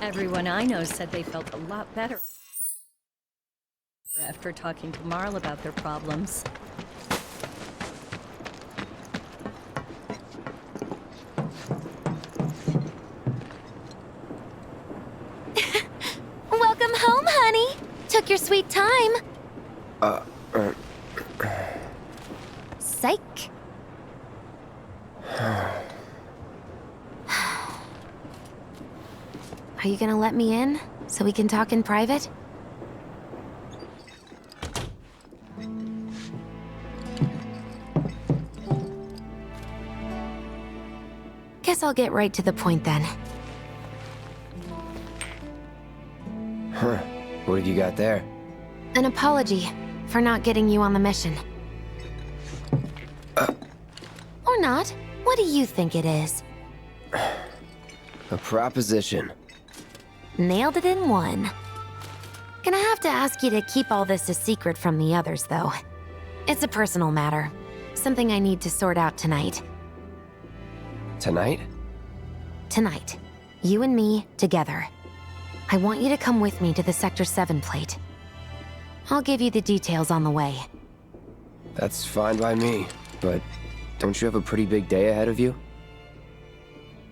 I: Everyone I know said they felt a lot better after talking to Marl about their problems.
C: Welcome home, honey. Took your sweet time. Psych. Are you gonna let me in so we can talk in private? Guess I'll get right to the point then.
D: Huh. What have you got there?
C: An apology for not getting you on the mission. Or not. What do you think it is?
D: A proposition.
C: Nailed it in one. Gonna have to ask you to keep all this a secret from the others, though. It's a personal matter. Something I need to sort out tonight.
D: Tonight?
C: Tonight. You and me, together. I want you to come with me to the Sector 7 plate. I'll give you the details on the way.
D: That's fine by me, but don't you have a pretty big day ahead of you?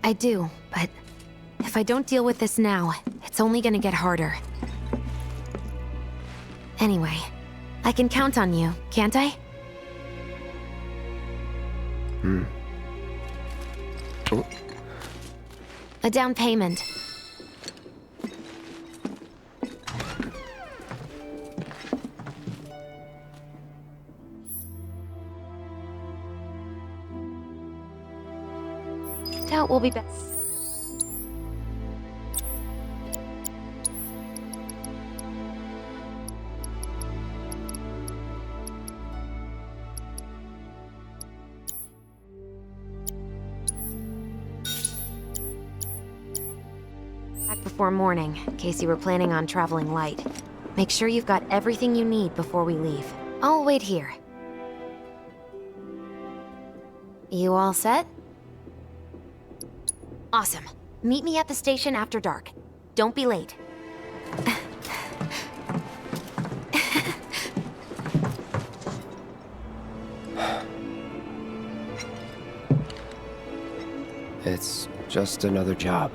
C: I do, but if I don't deal with this now, it's only gonna get harder. Anyway, I can count on you, can't I?
D: Oh.
C: A down payment. Doubt we'll be back. Before morning, in case you were planning on traveling light. Make sure you've got everything you need before we leave. I'll wait here. You all set? Awesome. Meet me at the station after dark. Don't be late.
D: It's just another job.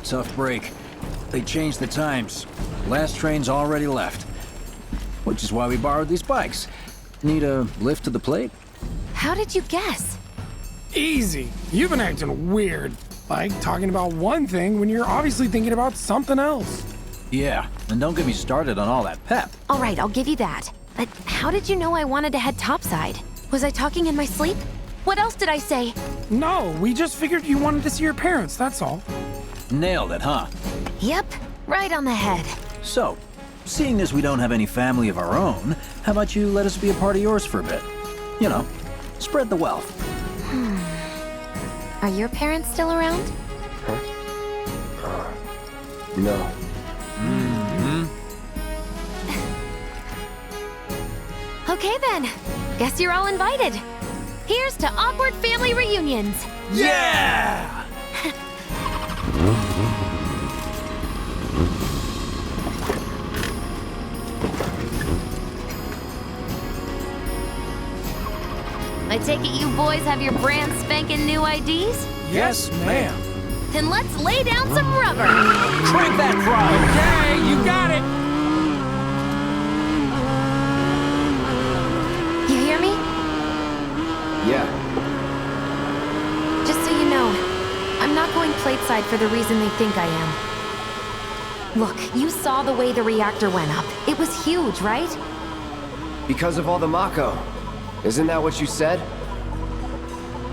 K: Tough break. They changed the times. Last train's already left. Which is why we borrowed these bikes. Need a lift to the plate?
C: How did you guess?
V: Easy. You've been acting weird. Like talking about one thing when you're obviously thinking about something else.
K: Yeah, and don't get me started on all that pep.
C: All right, I'll give you that. But how did you know I wanted to head topside? Was I talking in my sleep? What else did I say?
V: No, we just figured you wanted to see your parents, that's all.
K: Nailed it, huh?
C: Yep, right on the head.
K: So, seeing as we don't have any family of our own, how about you let us be a part of yours for a bit? You know, spread the wealth.
C: Are your parents still around?
D: No.
C: Okay then. Guess you're all invited. Here's to awkward family reunions.
K: Yeah!
C: I take it you boys have your brand spanking new IDs?
V: Yes, ma'am.
C: Then let's lay down some rubber.
K: Crank that frog!
V: Okay, you got it.
C: You hear me?
D: Yeah.
C: Just so you know, I'm not going plateside for the reason they think I am. Look, you saw the way the reactor went up. It was huge, right?
D: Because of all the Mako. Isn't that what you said?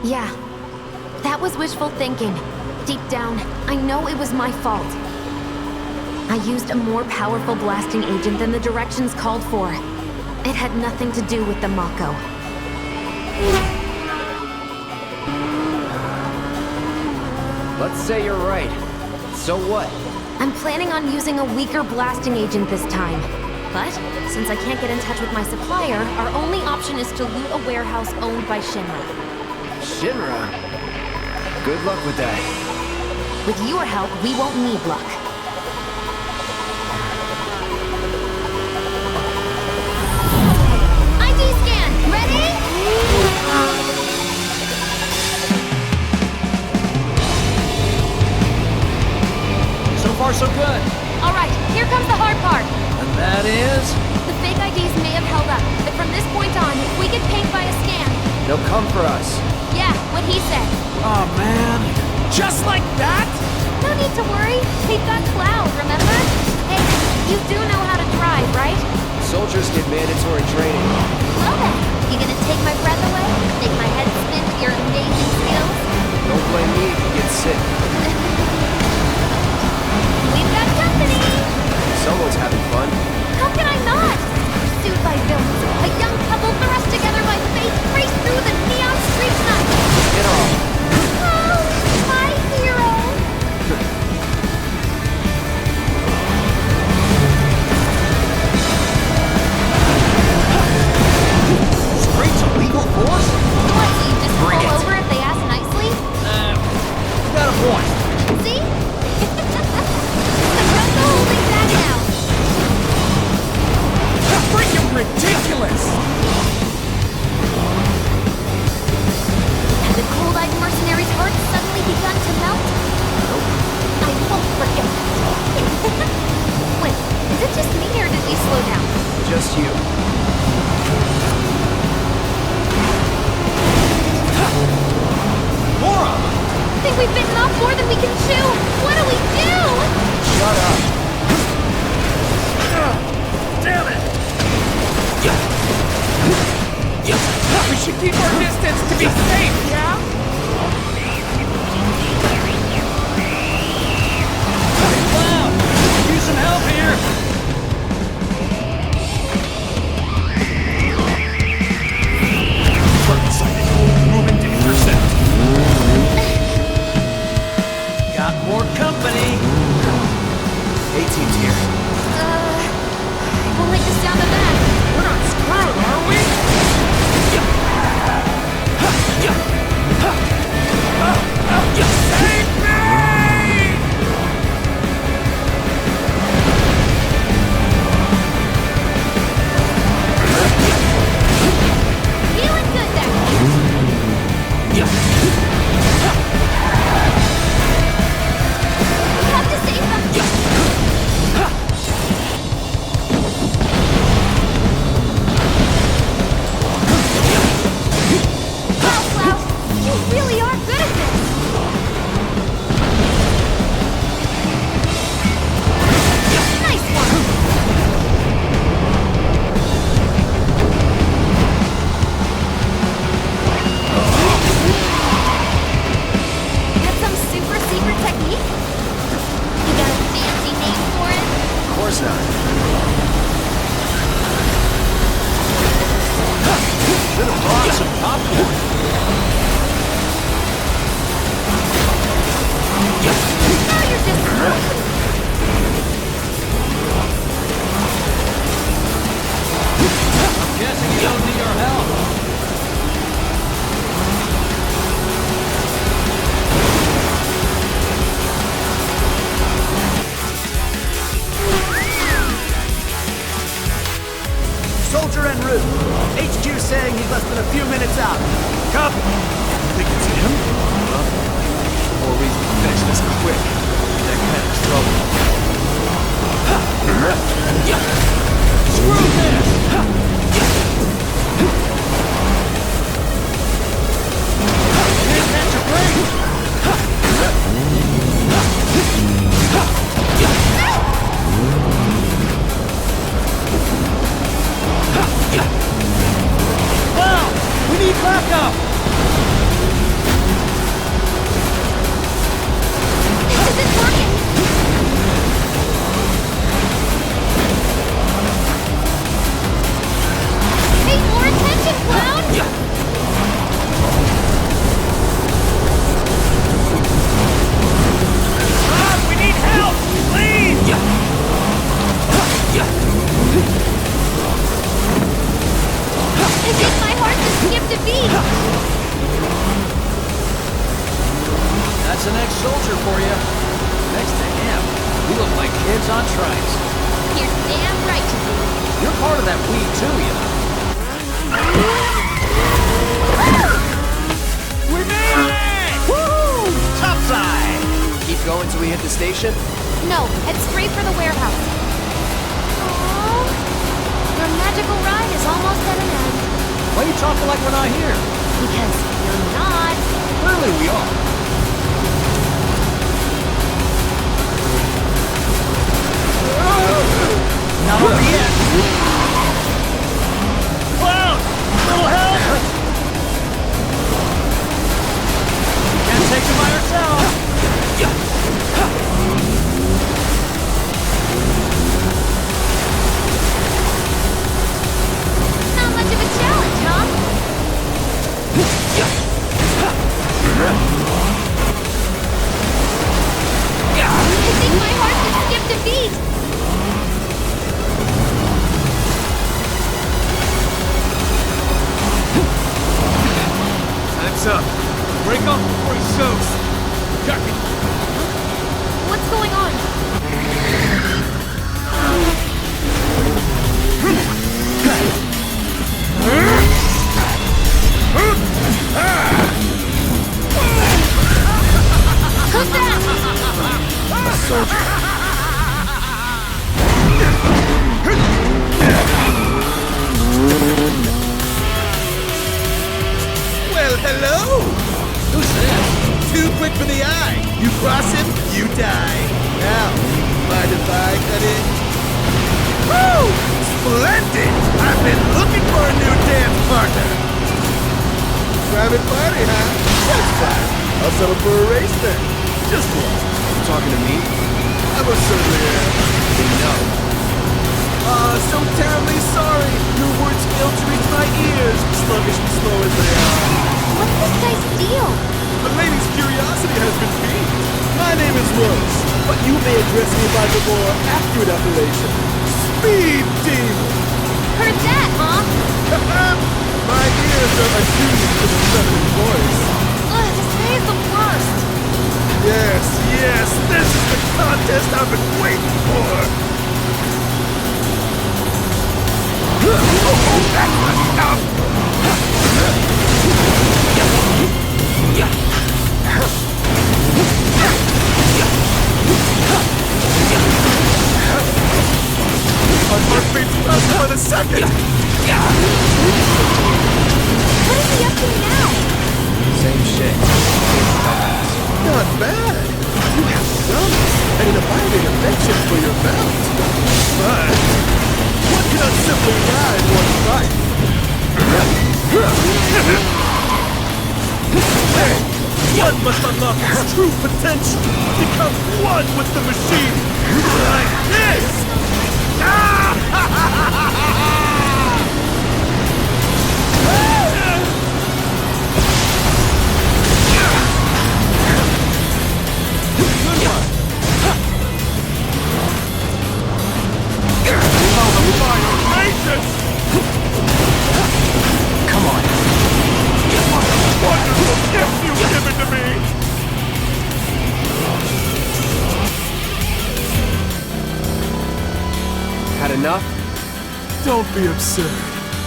C: Yeah. That was wishful thinking. Deep down, I know it was my fault. I used a more powerful blasting agent than the directions called for. It had nothing to do with the Mako.
D: Let's say you're right. So what?
C: I'm planning on using a weaker blasting agent this time. But, since I can't get in touch with my supplier, our only option is to loot a warehouse owned by Shinra.
D: Shinra? Good luck with that.
C: With your help, we won't need luck. ID scan! Ready?
N: So far, so good.
C: Alright, here comes the hard part.
N: And that is?
C: The fake IDs may have held up, but from this point on, if we get pinged by a scan...
D: They'll come for us.
C: Yeah, what he said.
R: Oh, man. Just like that?
C: No need to worry. We've got Cloud, remember? Hey, you do know how to drive, right?
D: Soldiers get mandatory training.
C: Well then, you gonna take my breath away? Make my head spin with your amazing skills?
D: Don't blame me if you get sick.
C: We've got company!
D: Someone's having fun.
C: How can I not? Pursued by villains, a young couple thrust together by fate race through the neon street night.
D: Get off.
C: Oh, my hero!
N: Straight to legal force?
C: What, so you just
N: Bring
C: pull
N: it.
C: over if they ask nicely?
N: Got a point.
C: See? Run the whole thing back now.
R: Freaking ridiculous!
C: And the cold-eyed mercenary's heart suddenly begun to melt? I won't forget that. Wait, is it just me or did we slow down?
D: Just you.
N: Laura!
C: Think we've bitten off more than we can chew? What do we do?
D: Shut up.
N: Damn it!
R: We should keep our distance to be safe, yeah?
N: Cloud! Use some help here!
R: Target sighted. Moving to intercept.
N: Got more company!
D: A-team's here.
C: We'll like the sound of that.
R: We're not screwed, are we? Save me!
C: Feeling good there. We have to save them. Wow, Cloud, you really are good at this. Nice one. Got some super secret technique? You got a fancy name for it?
D: Of course not.
N: Should have brought some popcorn.
C: Now you're just
N: I'm guessing you don't need our help.
R: Soldier en route. HQ saying he's less than a few minutes out. Copy. Think it's him? More reason to finish this quick. That kind of trouble. Screw this! Can't catch a break!
N: Back up!
H: This isn't working! Pay more attention, Cloud!
N: We need help! Please!
H: As if my heart just skipped a beat!
N: That's an ex-soldier for you. Next to him, we look like kids on trikes.
H: You're damn right you do.
N: You're part of that we too, you know. We made it! Woo! Topside!
D: Keep going till we hit the station?
H: No, head straight for the warehouse. Aww. Your magical ride is almost at an end.
N: Why are you talking like we're not here?
H: Because you're not.
N: Clearly we are. Not over yet. Cloud! Little help! Can't take her by herself.
H: Not much of a challenge, huh? I think my heart just skipped a beat.
R: Time's up. Break off before he shows. Got me.
H: What's going on? Who's that?
D: A soldier.
R: Well, hello!
N: Who's this?
R: Too quick for the eye. You cross him, you die. Now, mind if I cut in? Woo! Splendid! I've been looking for a new dance partner. Private party, huh? That's fine. I'll settle for a race then. Just one.
D: You talking to me?
R: I most certainly am.
D: No.
R: So terribly sorry. Your words fail to reach my ears, sluggish and slow as they are.
H: What's this guy's deal?
R: The lady's curiosity has been piqued. My name is Rose, but you may address me by the more accurate appellation, Speed Demon.
H: Heard that, huh?
R: My ears are attuned to the feminine voice.
H: Ugh, this guy is the worst.
R: Yes, yes, this is the contest I've been waiting for. Oh, that's enough! My heart beats faster in a second!
H: What is he up to now?
D: Same shit.
R: Not bad. You have guns and an abiding affection for your belt. But one cannot simply ride one's life. One must unlock its true potential, become one with the machine, like this!
N: Come on.
R: Wonderful gift you've given to me!
D: Had enough?
R: Don't be absurd.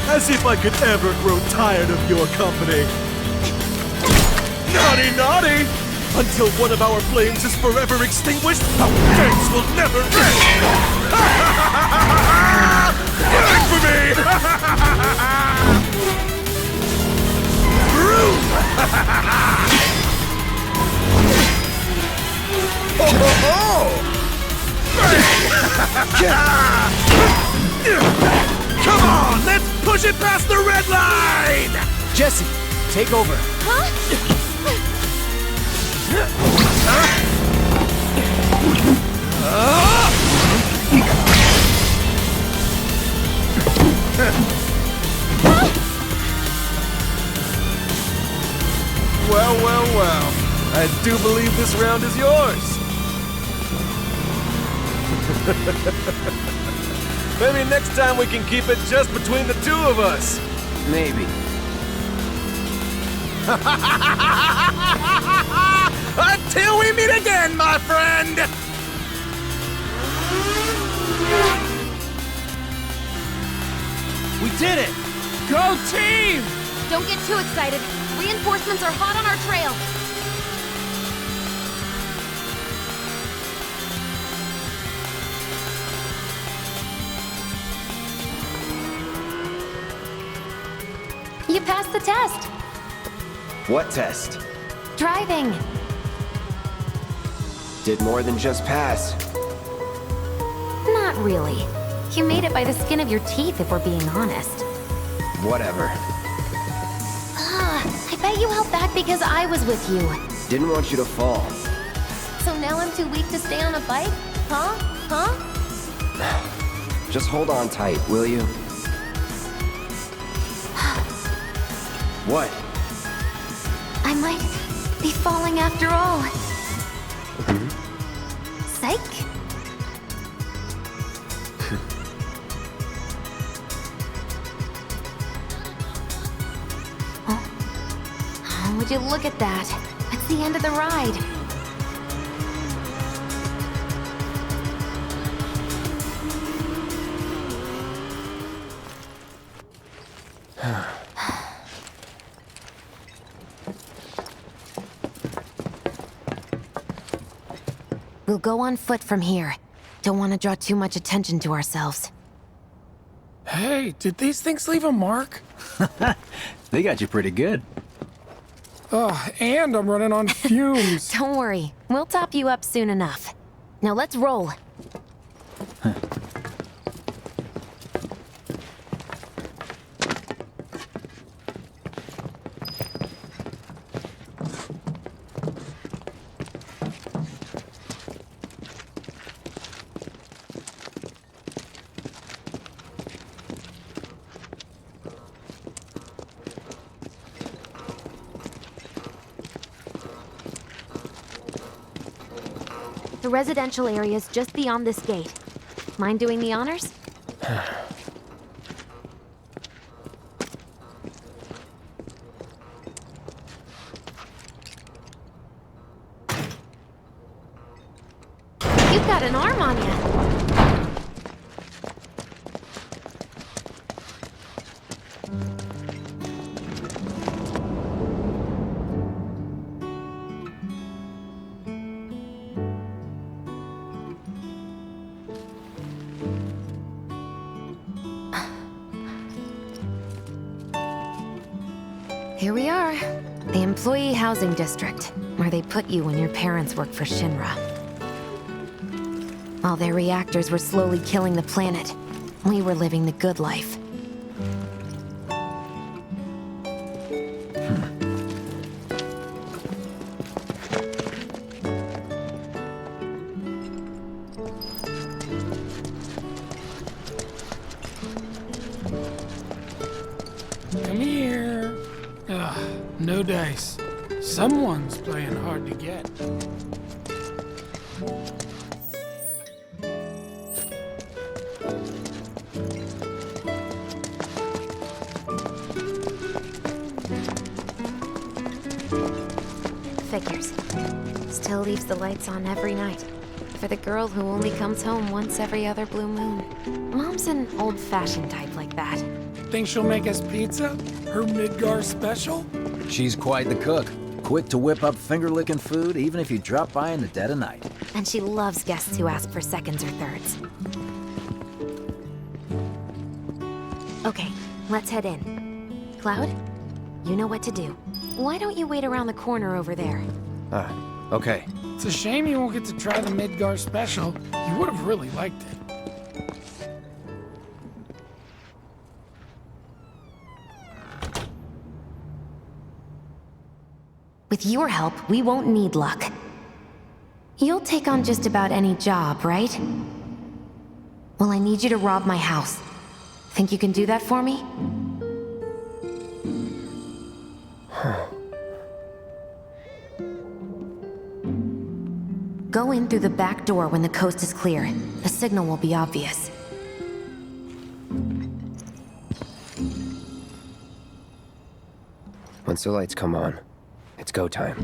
R: As if I could ever grow tired of your company. Naughty, naughty! Until one of our flames is forever extinguished, our gangs will never end! Wait for me! Come on, let's push it past the red line!
D: Jesse,
N: take over.
R: Well, well, well. I do believe this round is yours. Maybe next time we can keep it just between the two of us.
D: Maybe.
R: Until we meet again, my friend!
N: We did it! Go team!
C: Don't get too excited. Reinforcements are hot on our trail. You passed the test.
D: What test?
C: Driving.
D: Did more than just pass.
C: Not really. You made it by the skin of your teeth, if we're being honest.
D: Whatever.
C: I bet you held back because I was with you.
D: Didn't want you to fall.
C: So now I'm too weak to stay on a bike? Huh?
D: Just hold on tight, will you? What?
C: I might be falling after all. Psych? Oh, would you look at that? It's the end of the ride. We'll go on foot from here. Don't want to draw too much attention to ourselves.
V: Hey, did these things leave a mark?
N: They got you pretty good.
V: Ugh, and I'm running on fumes.
C: Don't worry, we'll top you up soon enough. Now let's roll. The residential area's just beyond this gate. Mind doing the honors? You've got an arm on you. Here we are. The Employee Housing District, where they put you when your parents worked for Shinra. While their reactors were slowly killing the planet, we were living the good life.
V: Come here. Ugh, no dice. Someone's playing hard to get.
C: Figures. Still leaves the lights on every night. For the girl who only comes home once every other blue moon. Mom's an old-fashioned type like that.
V: Think she'll make us pizza? Her Midgar special?
N: She's quite the cook. Quick to whip up finger-licking food, even if you drop by in the dead of night.
C: And she loves guests who ask for seconds or thirds. Okay, let's head in. Cloud, you know what to do. Why don't you wait around the corner over there?
D: Okay.
V: It's a shame you won't get to try the Midgar special. You would have really liked it.
C: With your help, we won't need luck. You'll take on just about any job, right? Well, I need you to rob my house. Think you can do that for me? Go in through the back door when the coast is clear. The signal will be obvious.
D: Once the lights come on, it's go time.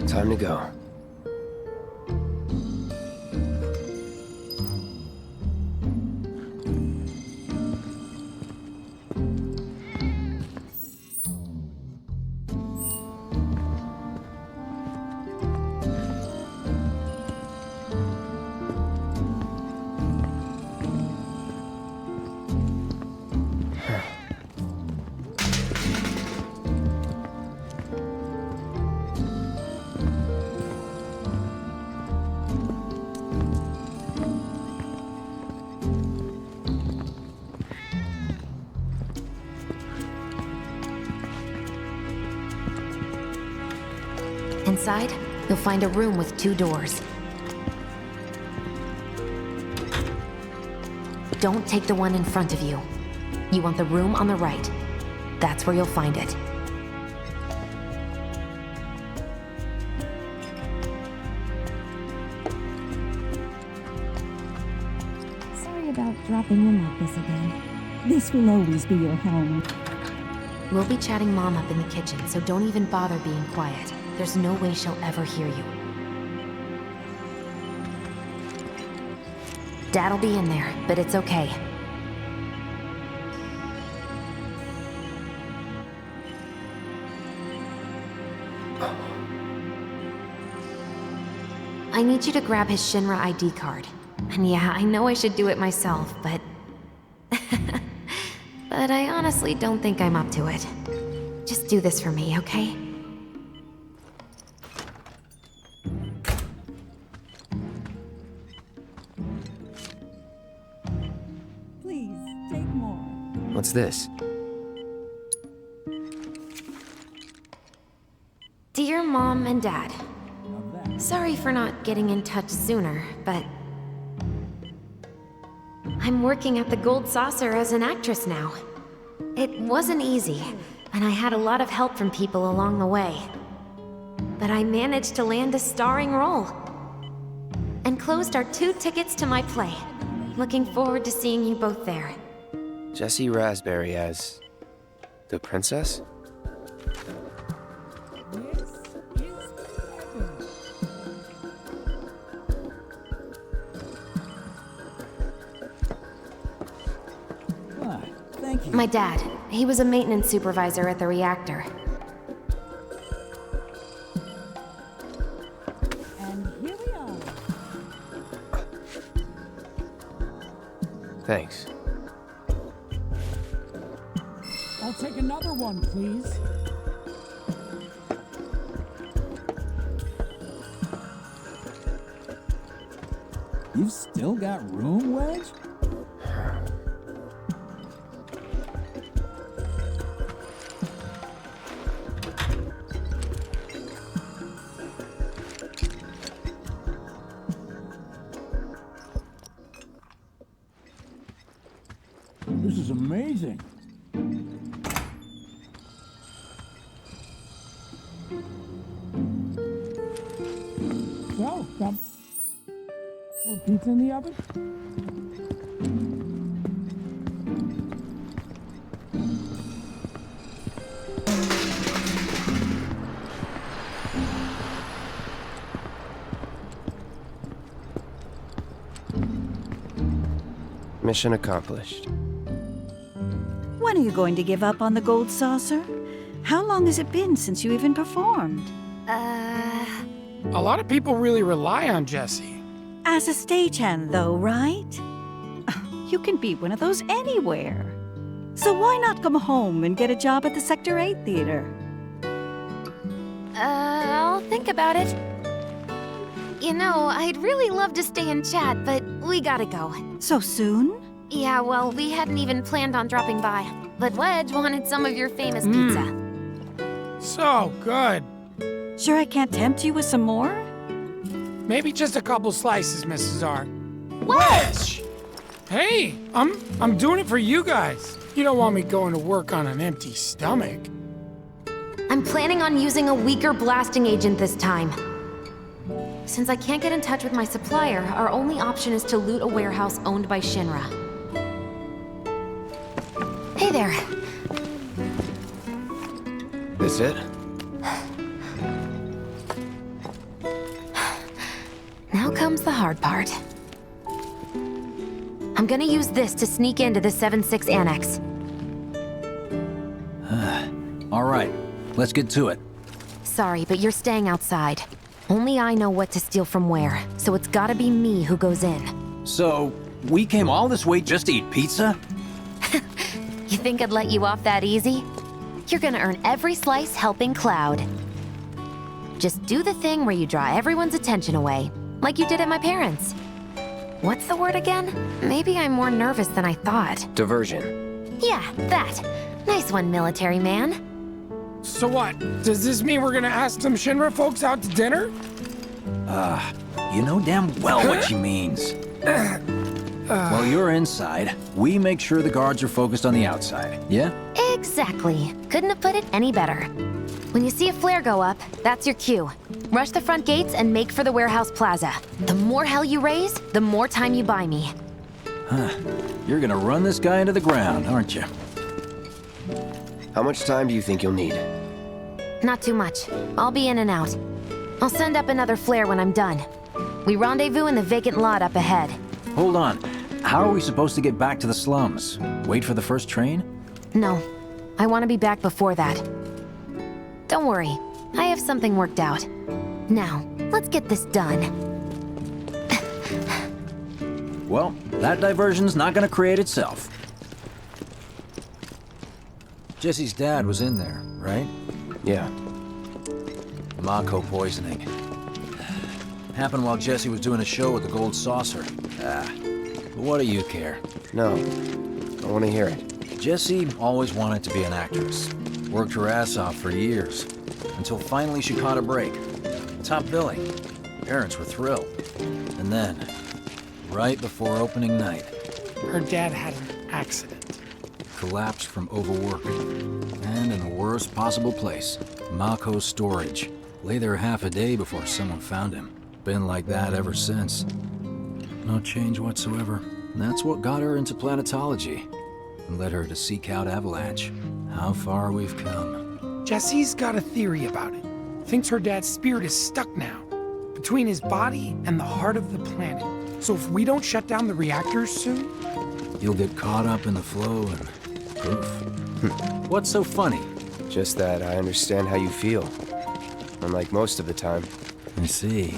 D: Time to go.
C: Inside, you'll find a room with 2 doors. Don't take the one in front of you. You want the room on the right. That's where you'll find it.
F: Sorry about dropping in like this again. This will always be your home.
C: We'll be chatting Mom up in the kitchen, so don't even bother being quiet. There's no way she'll ever hear you. Dad'll be in there, but it's okay. I need you to grab his Shinra ID card. And yeah, I know I should do it myself, but... but I honestly don't think I'm up to it. Just do this for me, okay?
D: What's this?
C: Dear Mom and Dad, sorry for not getting in touch sooner, but I'm working at the Gold Saucer as an actress now. It wasn't easy, and I had a lot of help from people along the way. But I managed to land a starring role. And closed our 2 tickets to my play. Looking forward to seeing you both there.
D: Jessie Raspberry as... the princess?
F: Thank you.
C: My dad. He was a maintenance supervisor at the reactor.
F: And here we are.
D: Thanks.
F: I'll take another one, please. You've still got room, Wedge? This is amazing. So, got more pizza in the oven?
D: Mission accomplished.
M: When are you going to give up on the Gold Saucer? How long has it been since you even performed?
V: A lot of people really rely on Jessie.
M: As a stagehand, though, right? You can be one of those anywhere. So why not come home and get a job at the Sector 8 theater?
C: I'll think about it. You know, I'd really love to stay and chat, but we gotta go.
M: So soon?
C: Yeah, well, we hadn't even planned on dropping by. But Wedge wanted some of your famous pizza.
V: So good.
M: Sure I can't tempt you with some more?
V: Maybe just a couple slices, Mrs. R.
C: Wedge!
V: Hey, I'm doing it for you guys. You don't want me going to work on an empty stomach.
C: I'm planning on using a weaker blasting agent this time. Since I can't get in touch with my supplier, our only option is to loot a warehouse owned by Shinra. Hey there.
D: This it?
C: Now comes the hard part. I'm gonna use this to sneak into the 7-6 annex.
N: All right, let's get to it.
C: Sorry, but you're staying outside. Only I know what to steal from where, so it's gotta be me who goes in.
N: So, we came all this way just to eat pizza?
C: You think I'd let you off that easy? You're gonna earn every slice helping Cloud. Just do the thing where you draw everyone's attention away, like you did at my parents'. What's the word again? Maybe I'm more nervous than I thought.
D: Diversion.
C: Yeah, that. Nice one, military man.
V: So what? Does this mean we're gonna ask some Shinra folks out to dinner?
N: You know damn well what she means. While you're inside, we make sure the guards are focused on the outside, yeah?
C: Exactly. Couldn't have put it any better. When you see a flare go up, that's your cue. Rush the front gates and make for the warehouse plaza. The more hell you raise, the more time you buy me.
N: You're gonna run this guy into the ground, aren't you?
D: How much time do you think you'll need?
C: Not too much. I'll be in and out. I'll send up another flare when I'm done. We rendezvous in the vacant lot up ahead.
N: Hold on. How are we supposed to get back to the slums? Wait for the first train?
C: No. I want to be back before that. Don't worry. I have something worked out. Now, let's get this done.
N: Well, that diversion's not gonna create itself. Jesse's dad was in there, right?
D: Yeah.
N: Mako poisoning. Happened while Jesse was doing a show with the Gold Saucer. But what do you care?
D: No. I want to hear it.
N: Jessie always wanted to be an actress. Worked her ass off for years. Until finally she caught a break. Top billing. Parents were thrilled. And then, right before opening night...
V: Her dad had an accident.
N: Collapsed from overworking. And in the worst possible place, Mako's storage. Lay there half a day before someone found him. Been like that ever since. No change whatsoever. And that's what got her into planetology. And led her to seek out Avalanche. How far we've come.
V: Jesse's got a theory about it. Thinks her dad's spirit is stuck now. Between his body and the heart of the planet. So if we don't shut down the reactors soon...
N: You'll get caught up in the flow and poof. What's so funny?
D: Just that I understand how you feel. Unlike most of the time.
N: I see.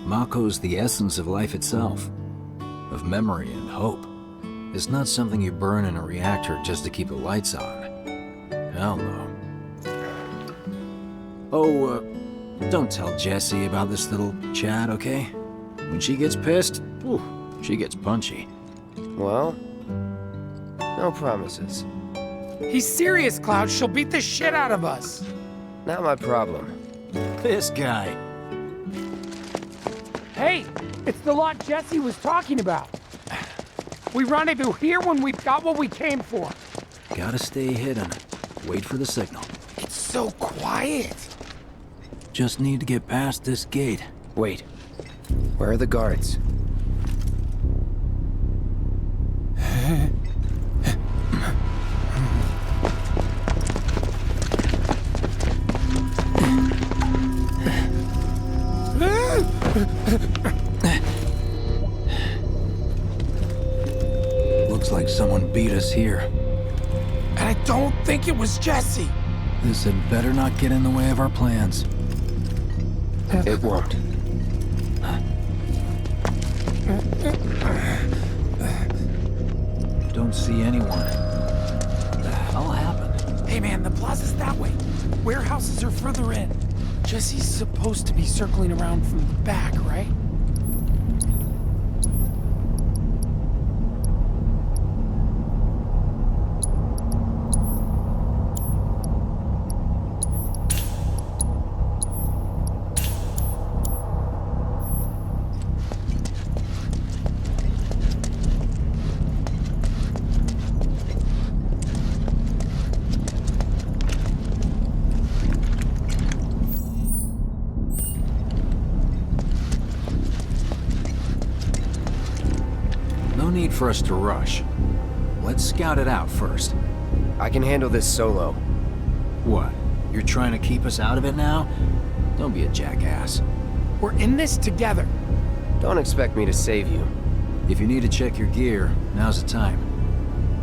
N: Mako's the essence of life itself. Of memory and hope. It's not something you burn in a reactor just to keep the lights on. Hell no. Oh, don't tell Jessie about this little chat, okay? When she gets pissed, ooh, she gets punchy.
D: Well, no promises.
V: He's serious, Cloud. She'll beat the shit out of us.
D: Not my problem.
N: This guy.
V: Hey, it's the lot Jesse was talking about. We rendezvous here when we've got what we came for.
N: Gotta stay hidden. Wait for the signal.
V: It's so quiet.
N: Just need to get past this gate.
D: Wait. Where are the guards?
N: Looks like someone beat us here.
V: And I don't think it was Jesse.
N: This had better not get in the way of our plans.
D: It won't.
N: Don't see anyone.
V: Okay, man, the plaza's that way. Warehouses are further in. Jesse's supposed to be circling around from the back, right?
N: No need for us to rush. Let's scout it out first.
D: I can handle this solo.
N: What? You're trying to keep us out of it now? Don't be a jackass.
V: We're in this together.
D: Don't expect me to save you.
N: If you need to check your gear, now's the time.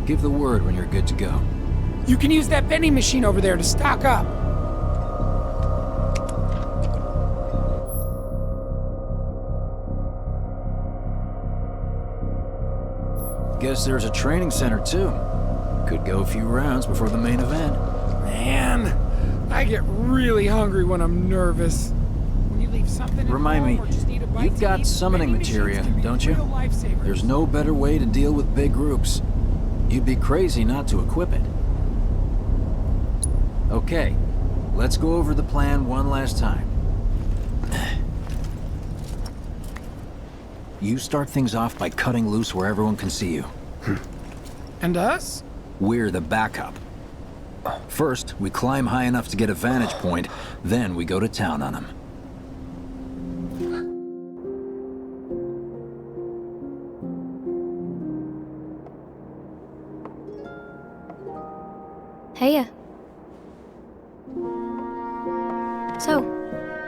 N: Give the word when you're good to go.
V: You can use that vending machine over there to stock up.
N: Guess there's a training center too. Could go a few rounds before the main event.
V: Man, I get really hungry when I'm nervous. When you leave something
N: Remind me, you've
V: to
N: got
V: eat,
N: summoning
V: vending machines
N: materia,
V: can be
N: don't you?
V: real lifesavers.
N: There's no better way to deal with big groups. You'd be crazy not to equip it. Okay, let's go over the plan one last time. You start things off by cutting loose where everyone can see you.
V: And us?
N: We're the backup. First, we climb high enough to get a vantage point, then we go to town on them.
C: Heya. So,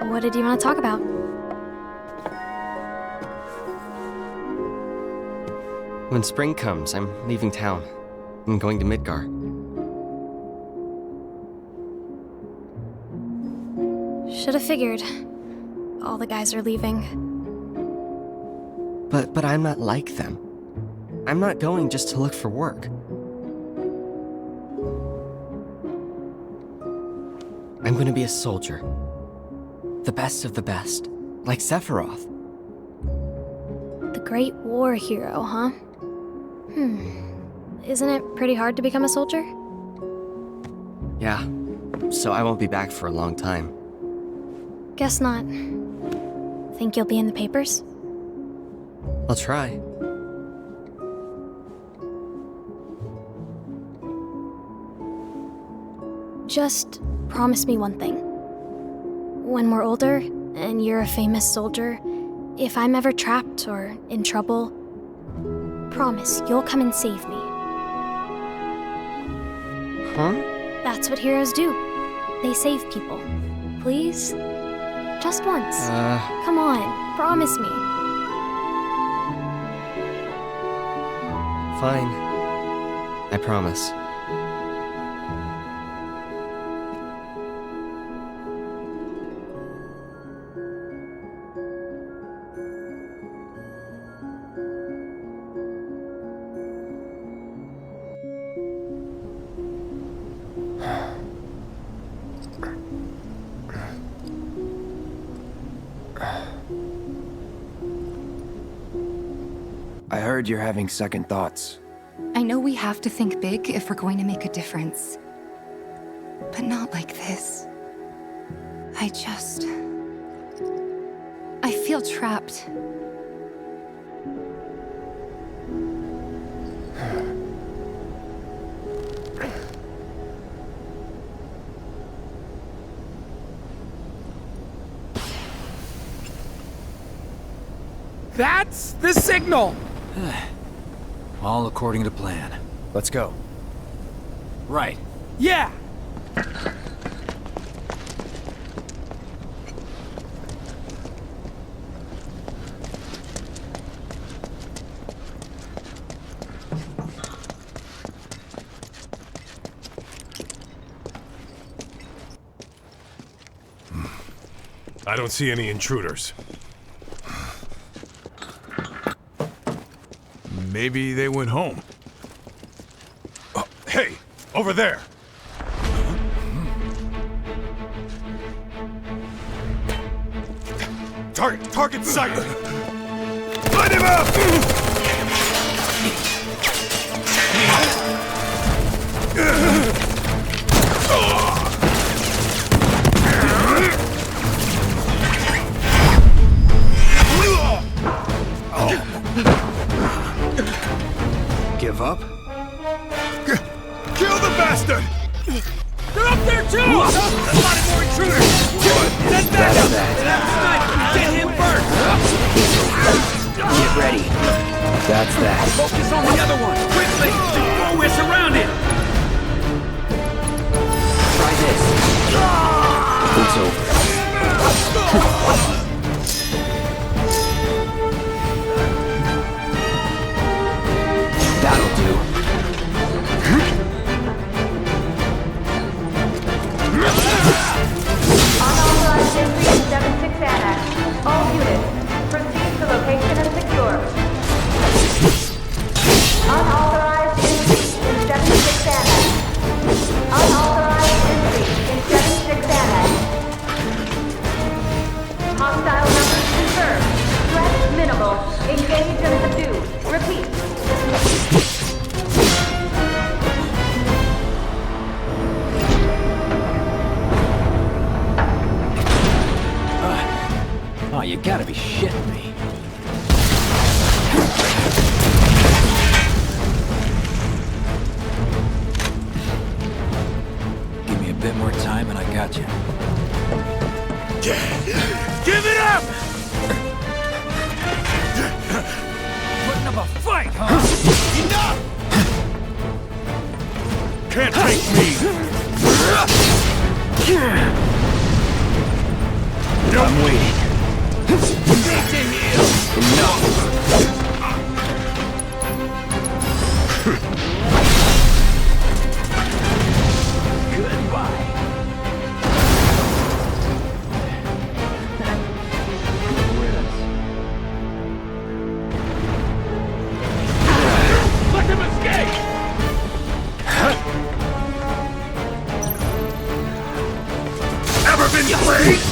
C: what did you want to talk about?
P: When spring comes, I'm leaving town. I'm going to Midgar.
C: Should have figured. All the guys are leaving.
P: But I'm not like them. I'm not going just to look for work. I'm going to be a soldier. The best of the best. Like Sephiroth.
C: The Great War hero, huh? Isn't it pretty hard to become a soldier?
P: Yeah, so I won't be back for a long time.
C: Guess not. Think you'll be in the papers?
P: I'll try.
C: Just promise me one thing. When we're older, and you're a famous soldier, if I'm ever trapped or in trouble, promise you'll come and save me.
P: Huh?
C: That's what heroes do. They save people. Please? Just once. Come on, promise me.
P: Fine. I promise.
D: I heard you're having second thoughts.
E: I know we have to think big if we're going to make a difference. But not like this. I feel trapped.
V: That's the signal!
N: All according to plan.
D: Let's go.
N: Right.
V: Yeah!
J: I don't see any intruders. Maybe they went home. Oh, hey, over there! Target sight!
R: Light him up!
D: Give up?
R: Kill the bastard!
J: They're up there too! Spotted more intruders! Send back up! Get him first!
D: Get ready. That's that.
J: Focus on the other one! Quickly! Before we're surrounded!
D: Try this. It's over. That'll do.
A: Unauthorized entry in 7-6 Annex. All units, proceed to location and secure. Unauthorized entry in 7-6 Annex. Unauthorized entry in 7-6 Annex. Hostile numbers confirmed. Threat minimal. Engage and subdue. Repeat.
N: Oh, you gotta be shitting me. Give me a bit more time and I got you.
J: Give it up! Putting up a fight, huh?
R: Enough! Can't take me!
D: I'm waiting.
J: Need to heal!
D: Enough.
J: Goodbye. Let them escape!
R: Ever been played?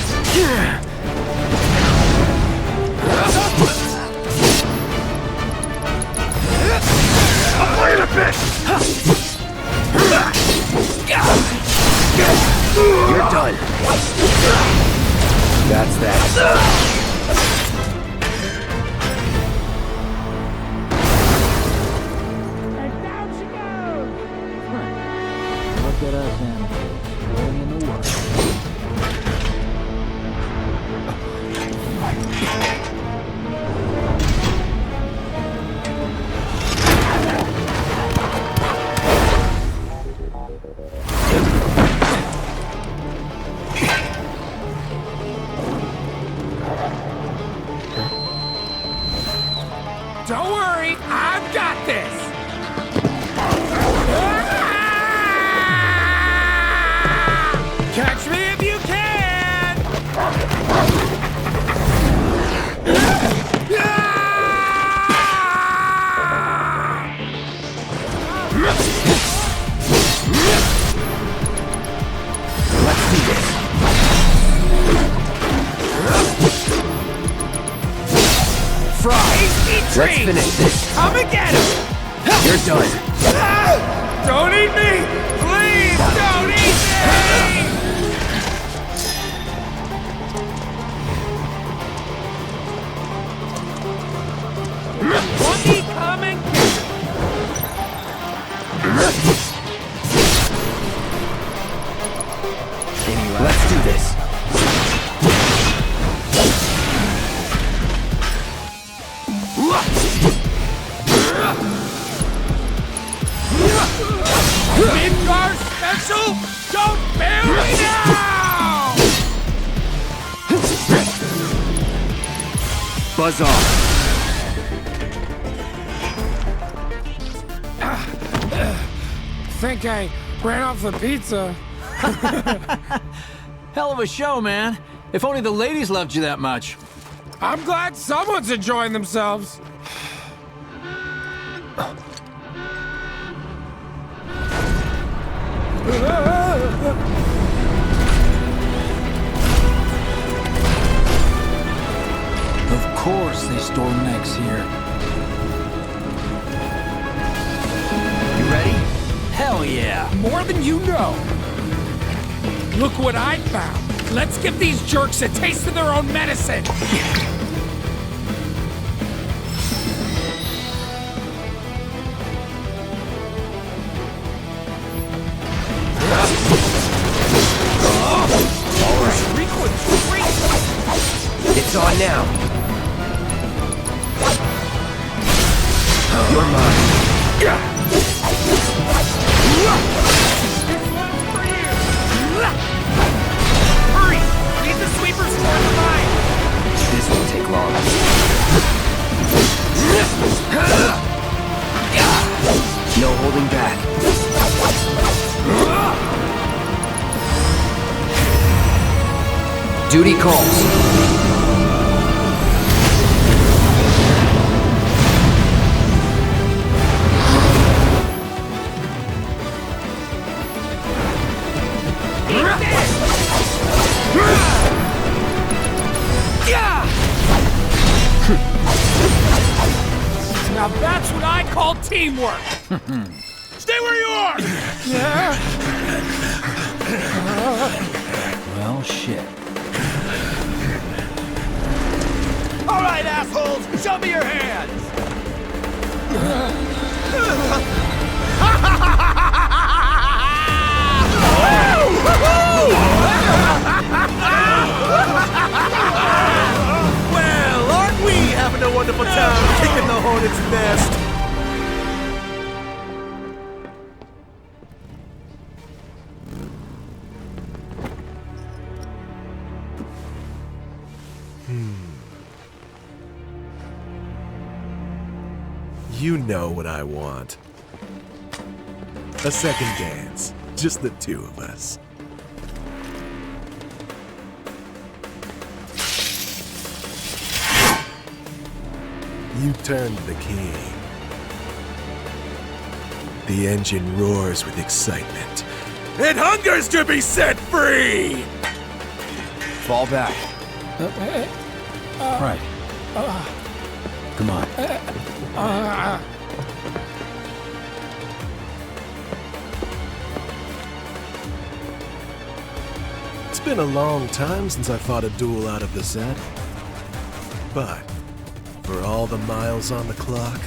R: Wait a bit!
D: You're done. That's that.
K: Look at us, Anna. Going in the world.
V: Don't worry, I've got this! Catch me if you can!
D: Let's do this. Fry! Let's finish this.
V: Come and get him!
D: You're done.
V: Don't eat me! Please, don't eat me! Monkey, come and get
D: Anyway, let's do this.
V: Midgar special? Don't fail me now!
D: Buzz off.
V: Think I ran off the pizza.
N: Hell of a show, man. If only the ladies loved you that much.
V: I'm glad someone's enjoying themselves.
N: box here.
B: You ready?
N: Hell yeah!
V: More than you know. Look what I found. Let's give these jerks a taste of their own medicine.
B: It's on now. You're mine.
V: Hurry! Lead the sweepers toward the mine!
B: This won't take long. No holding back. Duty calls.
V: Now that's what I call teamwork!
J: Stay where you are!
N: Well, shit.
J: All right, assholes! Show me your hands!
R: Well, aren't we having a wonderful time kicking the hornet's nest? You know what I want. A second dance. Just the two of us. You turned the key. The engine roars with excitement. It hungers to be set free!
B: Fall back.
N: Right. Come on.
R: It's been a long time since I fought a duel out of the set. But, for all the miles on the clock,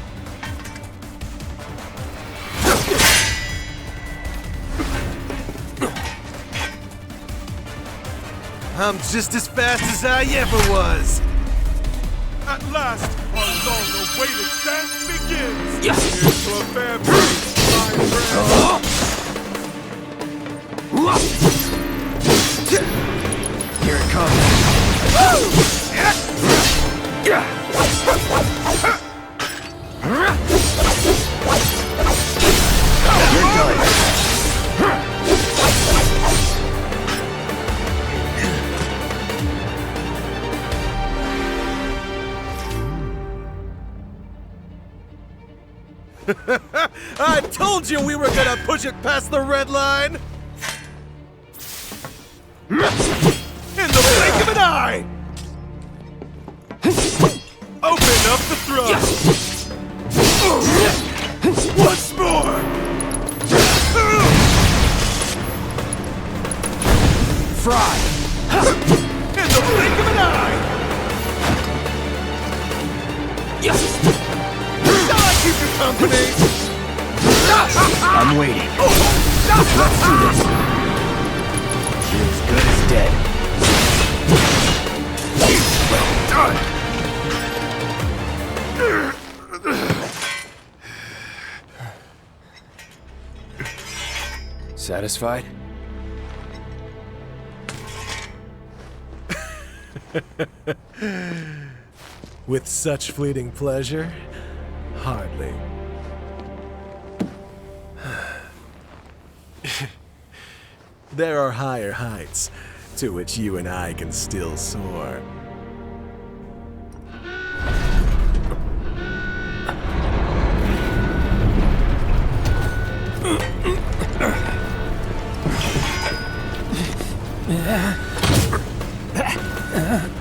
R: I'm just as fast as I ever was!
J: At last, our long-awaited dance begins! Here's to a fair breeze, my friend!
B: Here it comes. You're done.
R: I told you we were gonna push it past the red line! In the blink of an eye! Open up the thrust! Once more!
B: Fry!
R: In the blink of an eye! Shall I keep you company?
B: I'm waiting. Let's do this. You're as good as dead.
D: Well done. Satisfied?
R: With such fleeting pleasure? Hardly. There are higher heights to which you and I can still soar.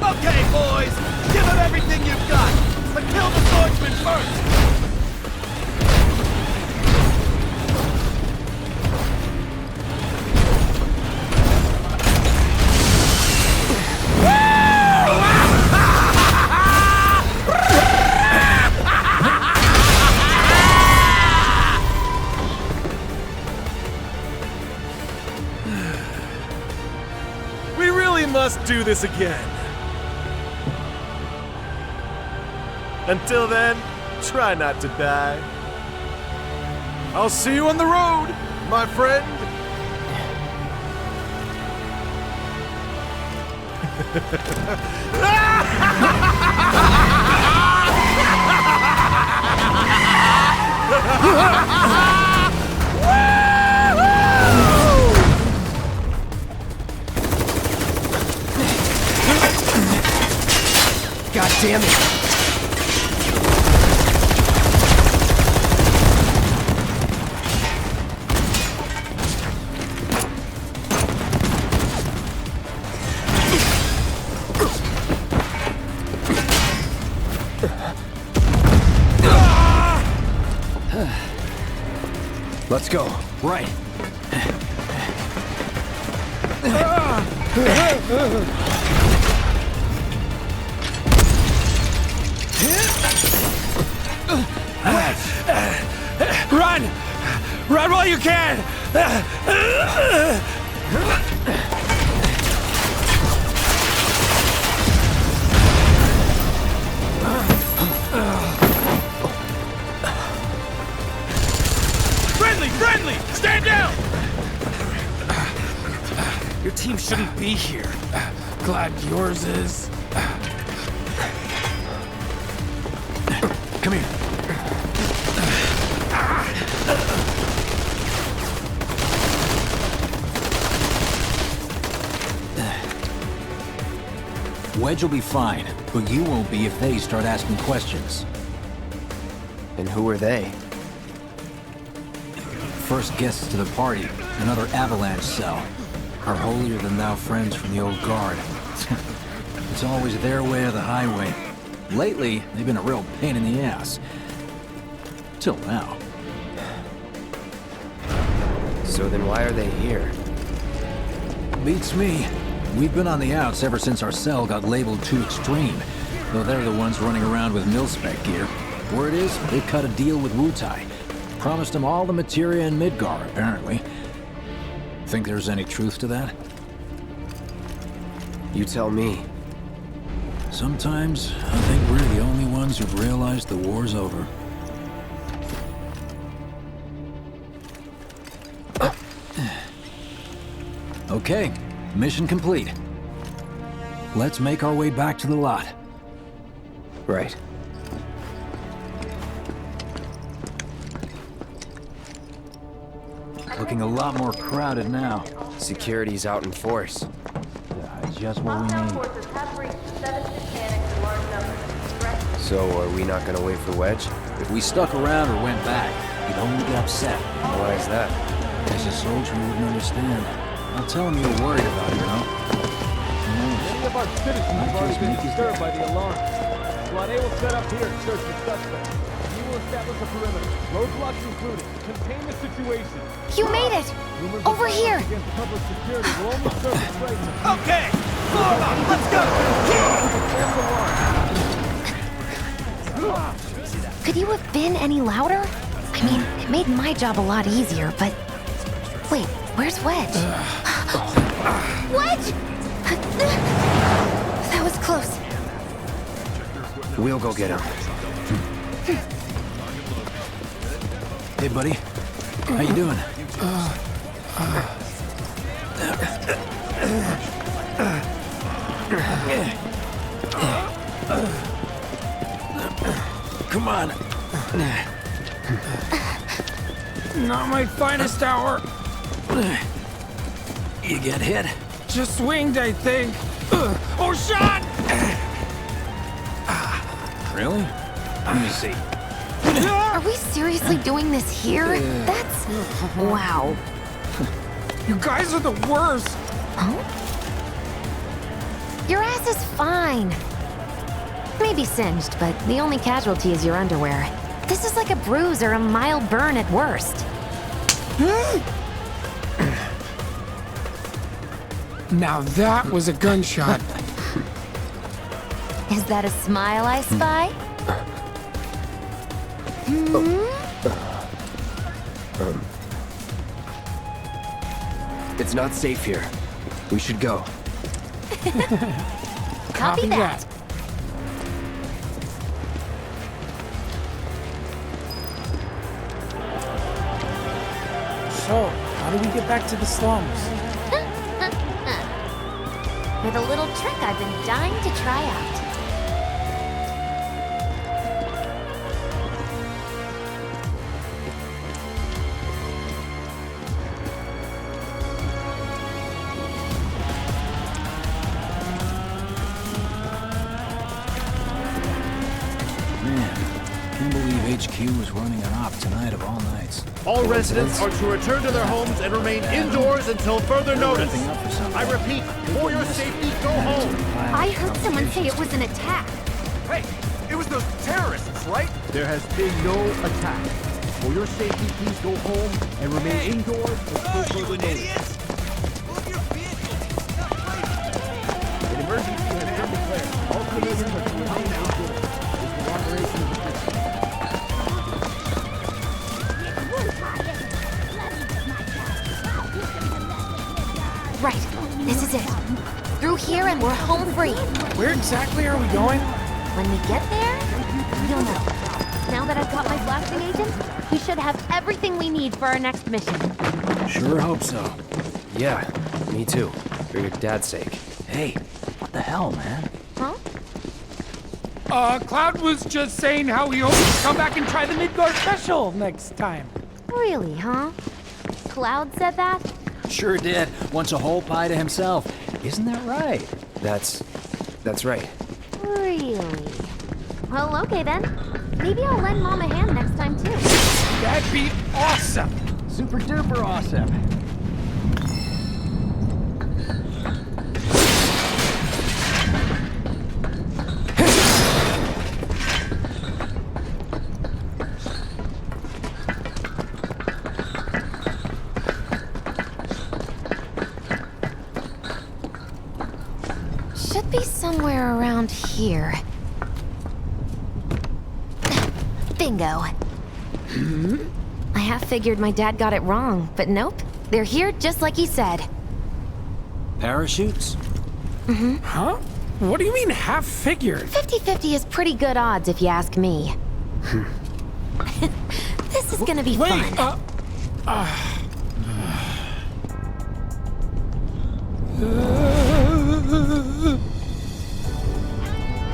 R: Okay, boys! Give them everything you've got! But kill the us do this again. Until then, try not to die. I'll see you on the road, my friend.
D: God damn it! Let's go.
N: Right.
R: Run! Run while you can! Friendly! Stand down! Your team shouldn't be here.
V: Glad yours is.
N: Come here. Wedge will be fine, but you won't be if they start asking questions.
D: And who are they?
N: First guests to the party, another avalanche cell. Our holier-than-thou friends from the old guard. It's always their way or the highway. Lately, they've been a real pain in the ass. Till now.
D: So then why are they here?
N: Beats me. We've been on the outs ever since our cell got labeled too extreme. Though they're the ones running around with mil-spec gear. Word is, they cut a deal with Wutai. Promised them all the materia in Midgar, apparently. Think there's any truth to that?
D: You tell me.
N: Sometimes, I think we're the only ones who've realized the war's over. Okay, mission complete. Let's make our way back to the lot.
D: Right.
N: Looking a lot more crowded now.
D: Security's out in force.
N: Just what we need.
A: Forces have reached the 7th Annex in large numbers.
D: So, are we not gonna wait for Wedge?
N: If we stuck around or went back, he'd only get upset.
D: Why is that?
N: As a soldier, you wouldn't understand. I'll tell him you're worried about it, you know?
J: Many of our citizens have already been disturbed by the alarm. Squad A will set up here and search for suspects. You will establish a perimeter, roadblocks included. Contain the situation.
C: You made it! Over here!
J: Against public security will only surface right now.
R: Okay! Floor up! Let's go!
C: Could you have been any louder? I mean, it made my job a lot easier, but... Wait, where's Wedge? Wedge! That was close.
D: We'll go get him.
N: Hey, buddy. How you doing? Come on.
V: Not my finest hour.
N: You get hit?
V: Just swinged, I think. Oh, shot!
N: Really? Let me see.
C: Are we seriously doing this here? That's... wow.
V: You guys are the worst.
C: Huh? Your ass is fine. Maybe singed, but the only casualty is your underwear. This is like a bruise or a mild burn at worst.
V: Now that was a gunshot.
C: Is that a smile I spy?
D: It's not safe here. We should go.
V: Copy that. So, how do we get back to the slums?
C: With a little trick I've been dying to try out.
N: HQ was running an op tonight of all nights.
J: All residents are to return to their homes and remain indoors until further notice. I repeat, for your safety, go home.
C: I heard someone say it was an attack.
J: Hey, it was those terrorists, right? There has been no attack. For your safety, please go home and remain indoors until further notice. An emergency has been declared. All civilians are to remain outdoors. This cooperation is
C: Right, this is it. Through here and we're home free.
V: Where exactly are we going?
C: When we get there, you'll know. Now that I've got my blasting agent, we should have everything we need for our next mission.
N: Sure hope so.
D: Yeah, me too. For your dad's sake.
N: Hey, what the hell, man?
C: Huh?
V: Cloud was just saying how he hopes to come back and try the Midgar special next time.
C: Really, huh? Cloud said that?
N: Sure did. Wants a whole pie to himself. Isn't that right?
D: That's right.
C: Really? Well, okay then. Maybe I'll lend Mom a hand next time too.
V: That'd be awesome.
N: Super duper awesome.
C: Somewhere around here. Bingo. I half figured my dad got it wrong, but nope. They're here just like he said.
N: Parachutes?
V: Huh? What do you mean half figured?
C: 50-50 is pretty good odds if you ask me. This is gonna be fun.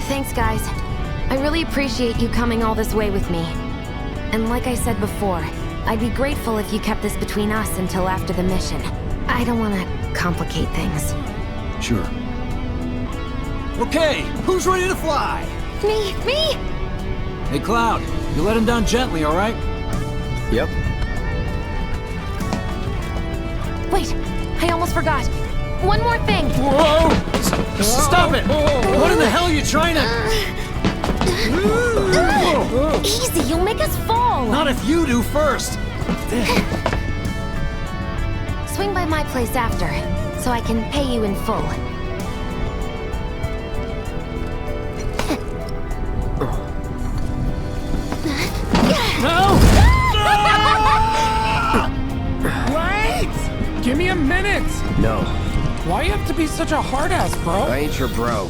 C: Thanks, guys. I really appreciate you coming all this way with me. And like I said before, I'd be grateful if you kept this between us until after the mission. I don't want to complicate things.
N: Sure. Okay, who's ready to fly?
C: Me!
N: Hey, Cloud, you let him down gently, all right?
D: Yep.
C: Wait, I almost forgot. One more thing.
N: Whoa! Stop it! What in the hell are you trying to...
C: Easy, you'll make us fall.
N: Not if you do first.
C: Swing by my place after, so I can pay you in full.
V: No! Wait! Give me a minute!
D: No.
V: Why you have to be such a hard-ass, bro?
D: I ain't your bro.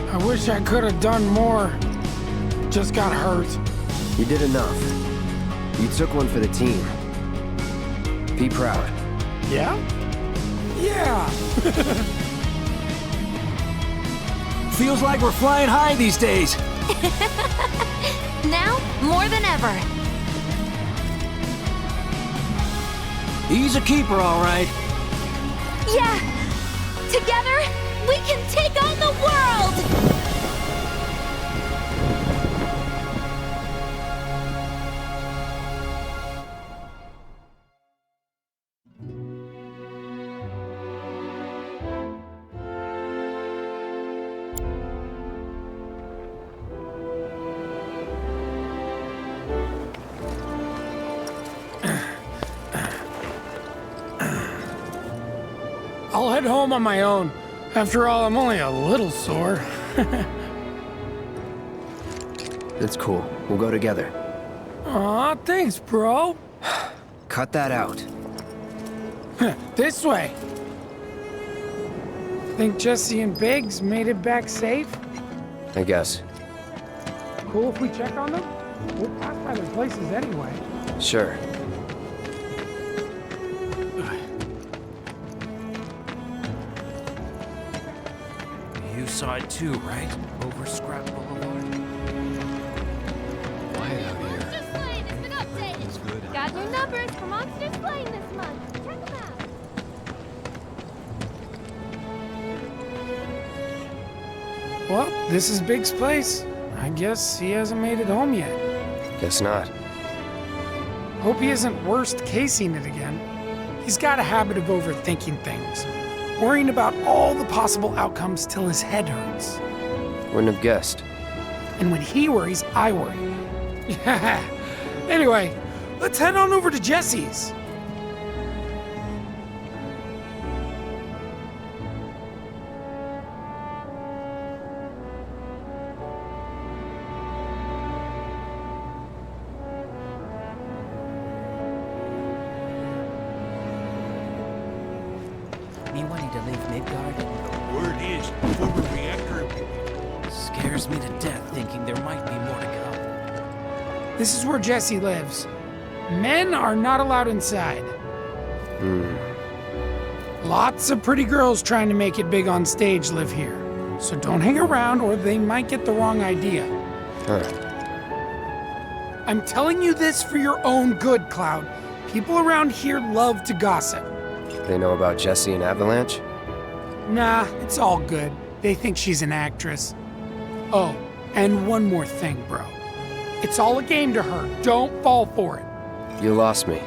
V: I wish I could have done more. Just got hurt.
D: You did enough. You took one for the team. Be proud.
V: Yeah? Yeah!
N: Feels like we're flying high these days.
C: Now, more than ever.
N: He's a keeper, all right.
C: Yeah! Together, we can take on the world!
V: I'll head home on my own. After all, I'm only a little sore.
D: It's cool. We'll go together.
V: Aw, thanks, bro.
D: Cut that out.
V: This way. Think Jesse and Biggs made it back safe?
D: I guess.
V: Cool if we check on them? We'll pass by their places anyway.
D: Sure.
N: You saw it too, right? Over Scrap Boulevard. Quiet out here.
A: It's good. Got new numbers for Monsters Playing this month. Check them out.
V: Well, this is Big's place. I guess he hasn't made it home yet.
D: Guess not.
V: Hope he isn't worst casing it again. He's got a habit of overthinking things, worrying about all the possible outcomes till his head hurts.
D: Wouldn't have guessed.
V: And when he worries, I worry. Anyway, let's head on over to Jesse's.
K: Me wanting to leave Midgar.
L: Word is, the former reactor
K: Scares me to death thinking there might be more to come.
V: This is where Jesse lives. Men are not allowed inside. Lots of pretty girls trying to make it big on stage live here. So don't hang around or they might get the wrong idea.
D: Huh.
V: I'm telling you this for your own good, Cloud. People around here love to gossip.
D: They know about Jessie and Avalanche?
V: Nah, it's all good. They think she's an actress. Oh, and one more thing, bro. It's all a game to her. Don't fall for it.
D: You lost me.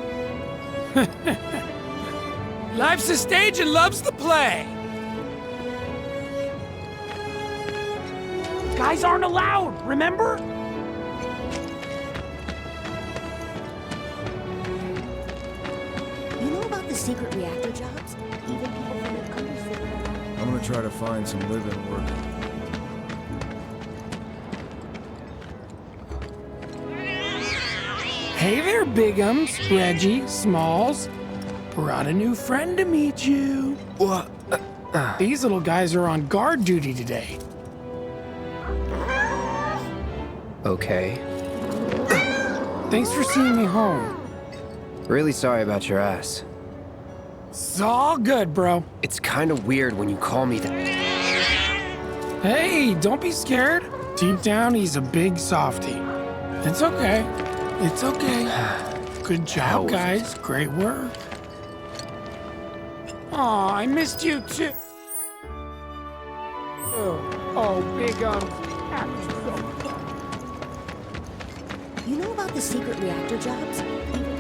V: Life's a stage and love's the play. Guys aren't allowed, remember?
T: You know about the secret reactor jobs? Even people from the undercity.
N: I'm gonna try to find some live-in work.
V: Hey there, Bigums, Reggie, Smalls. Brought a new friend to meet you.
D: What?
V: These little guys are on guard duty today.
D: Okay.
V: Thanks for seeing me home.
D: Really sorry about your ass.
V: It's all good, bro.
D: It's kind of weird when you call me that.
V: Hey, don't be scared. Deep down, he's a big softie. It's okay. It's okay. Good job, guys. Great work. Aw, I missed you too. Oh, big
T: You know about the secret reactor jobs? Even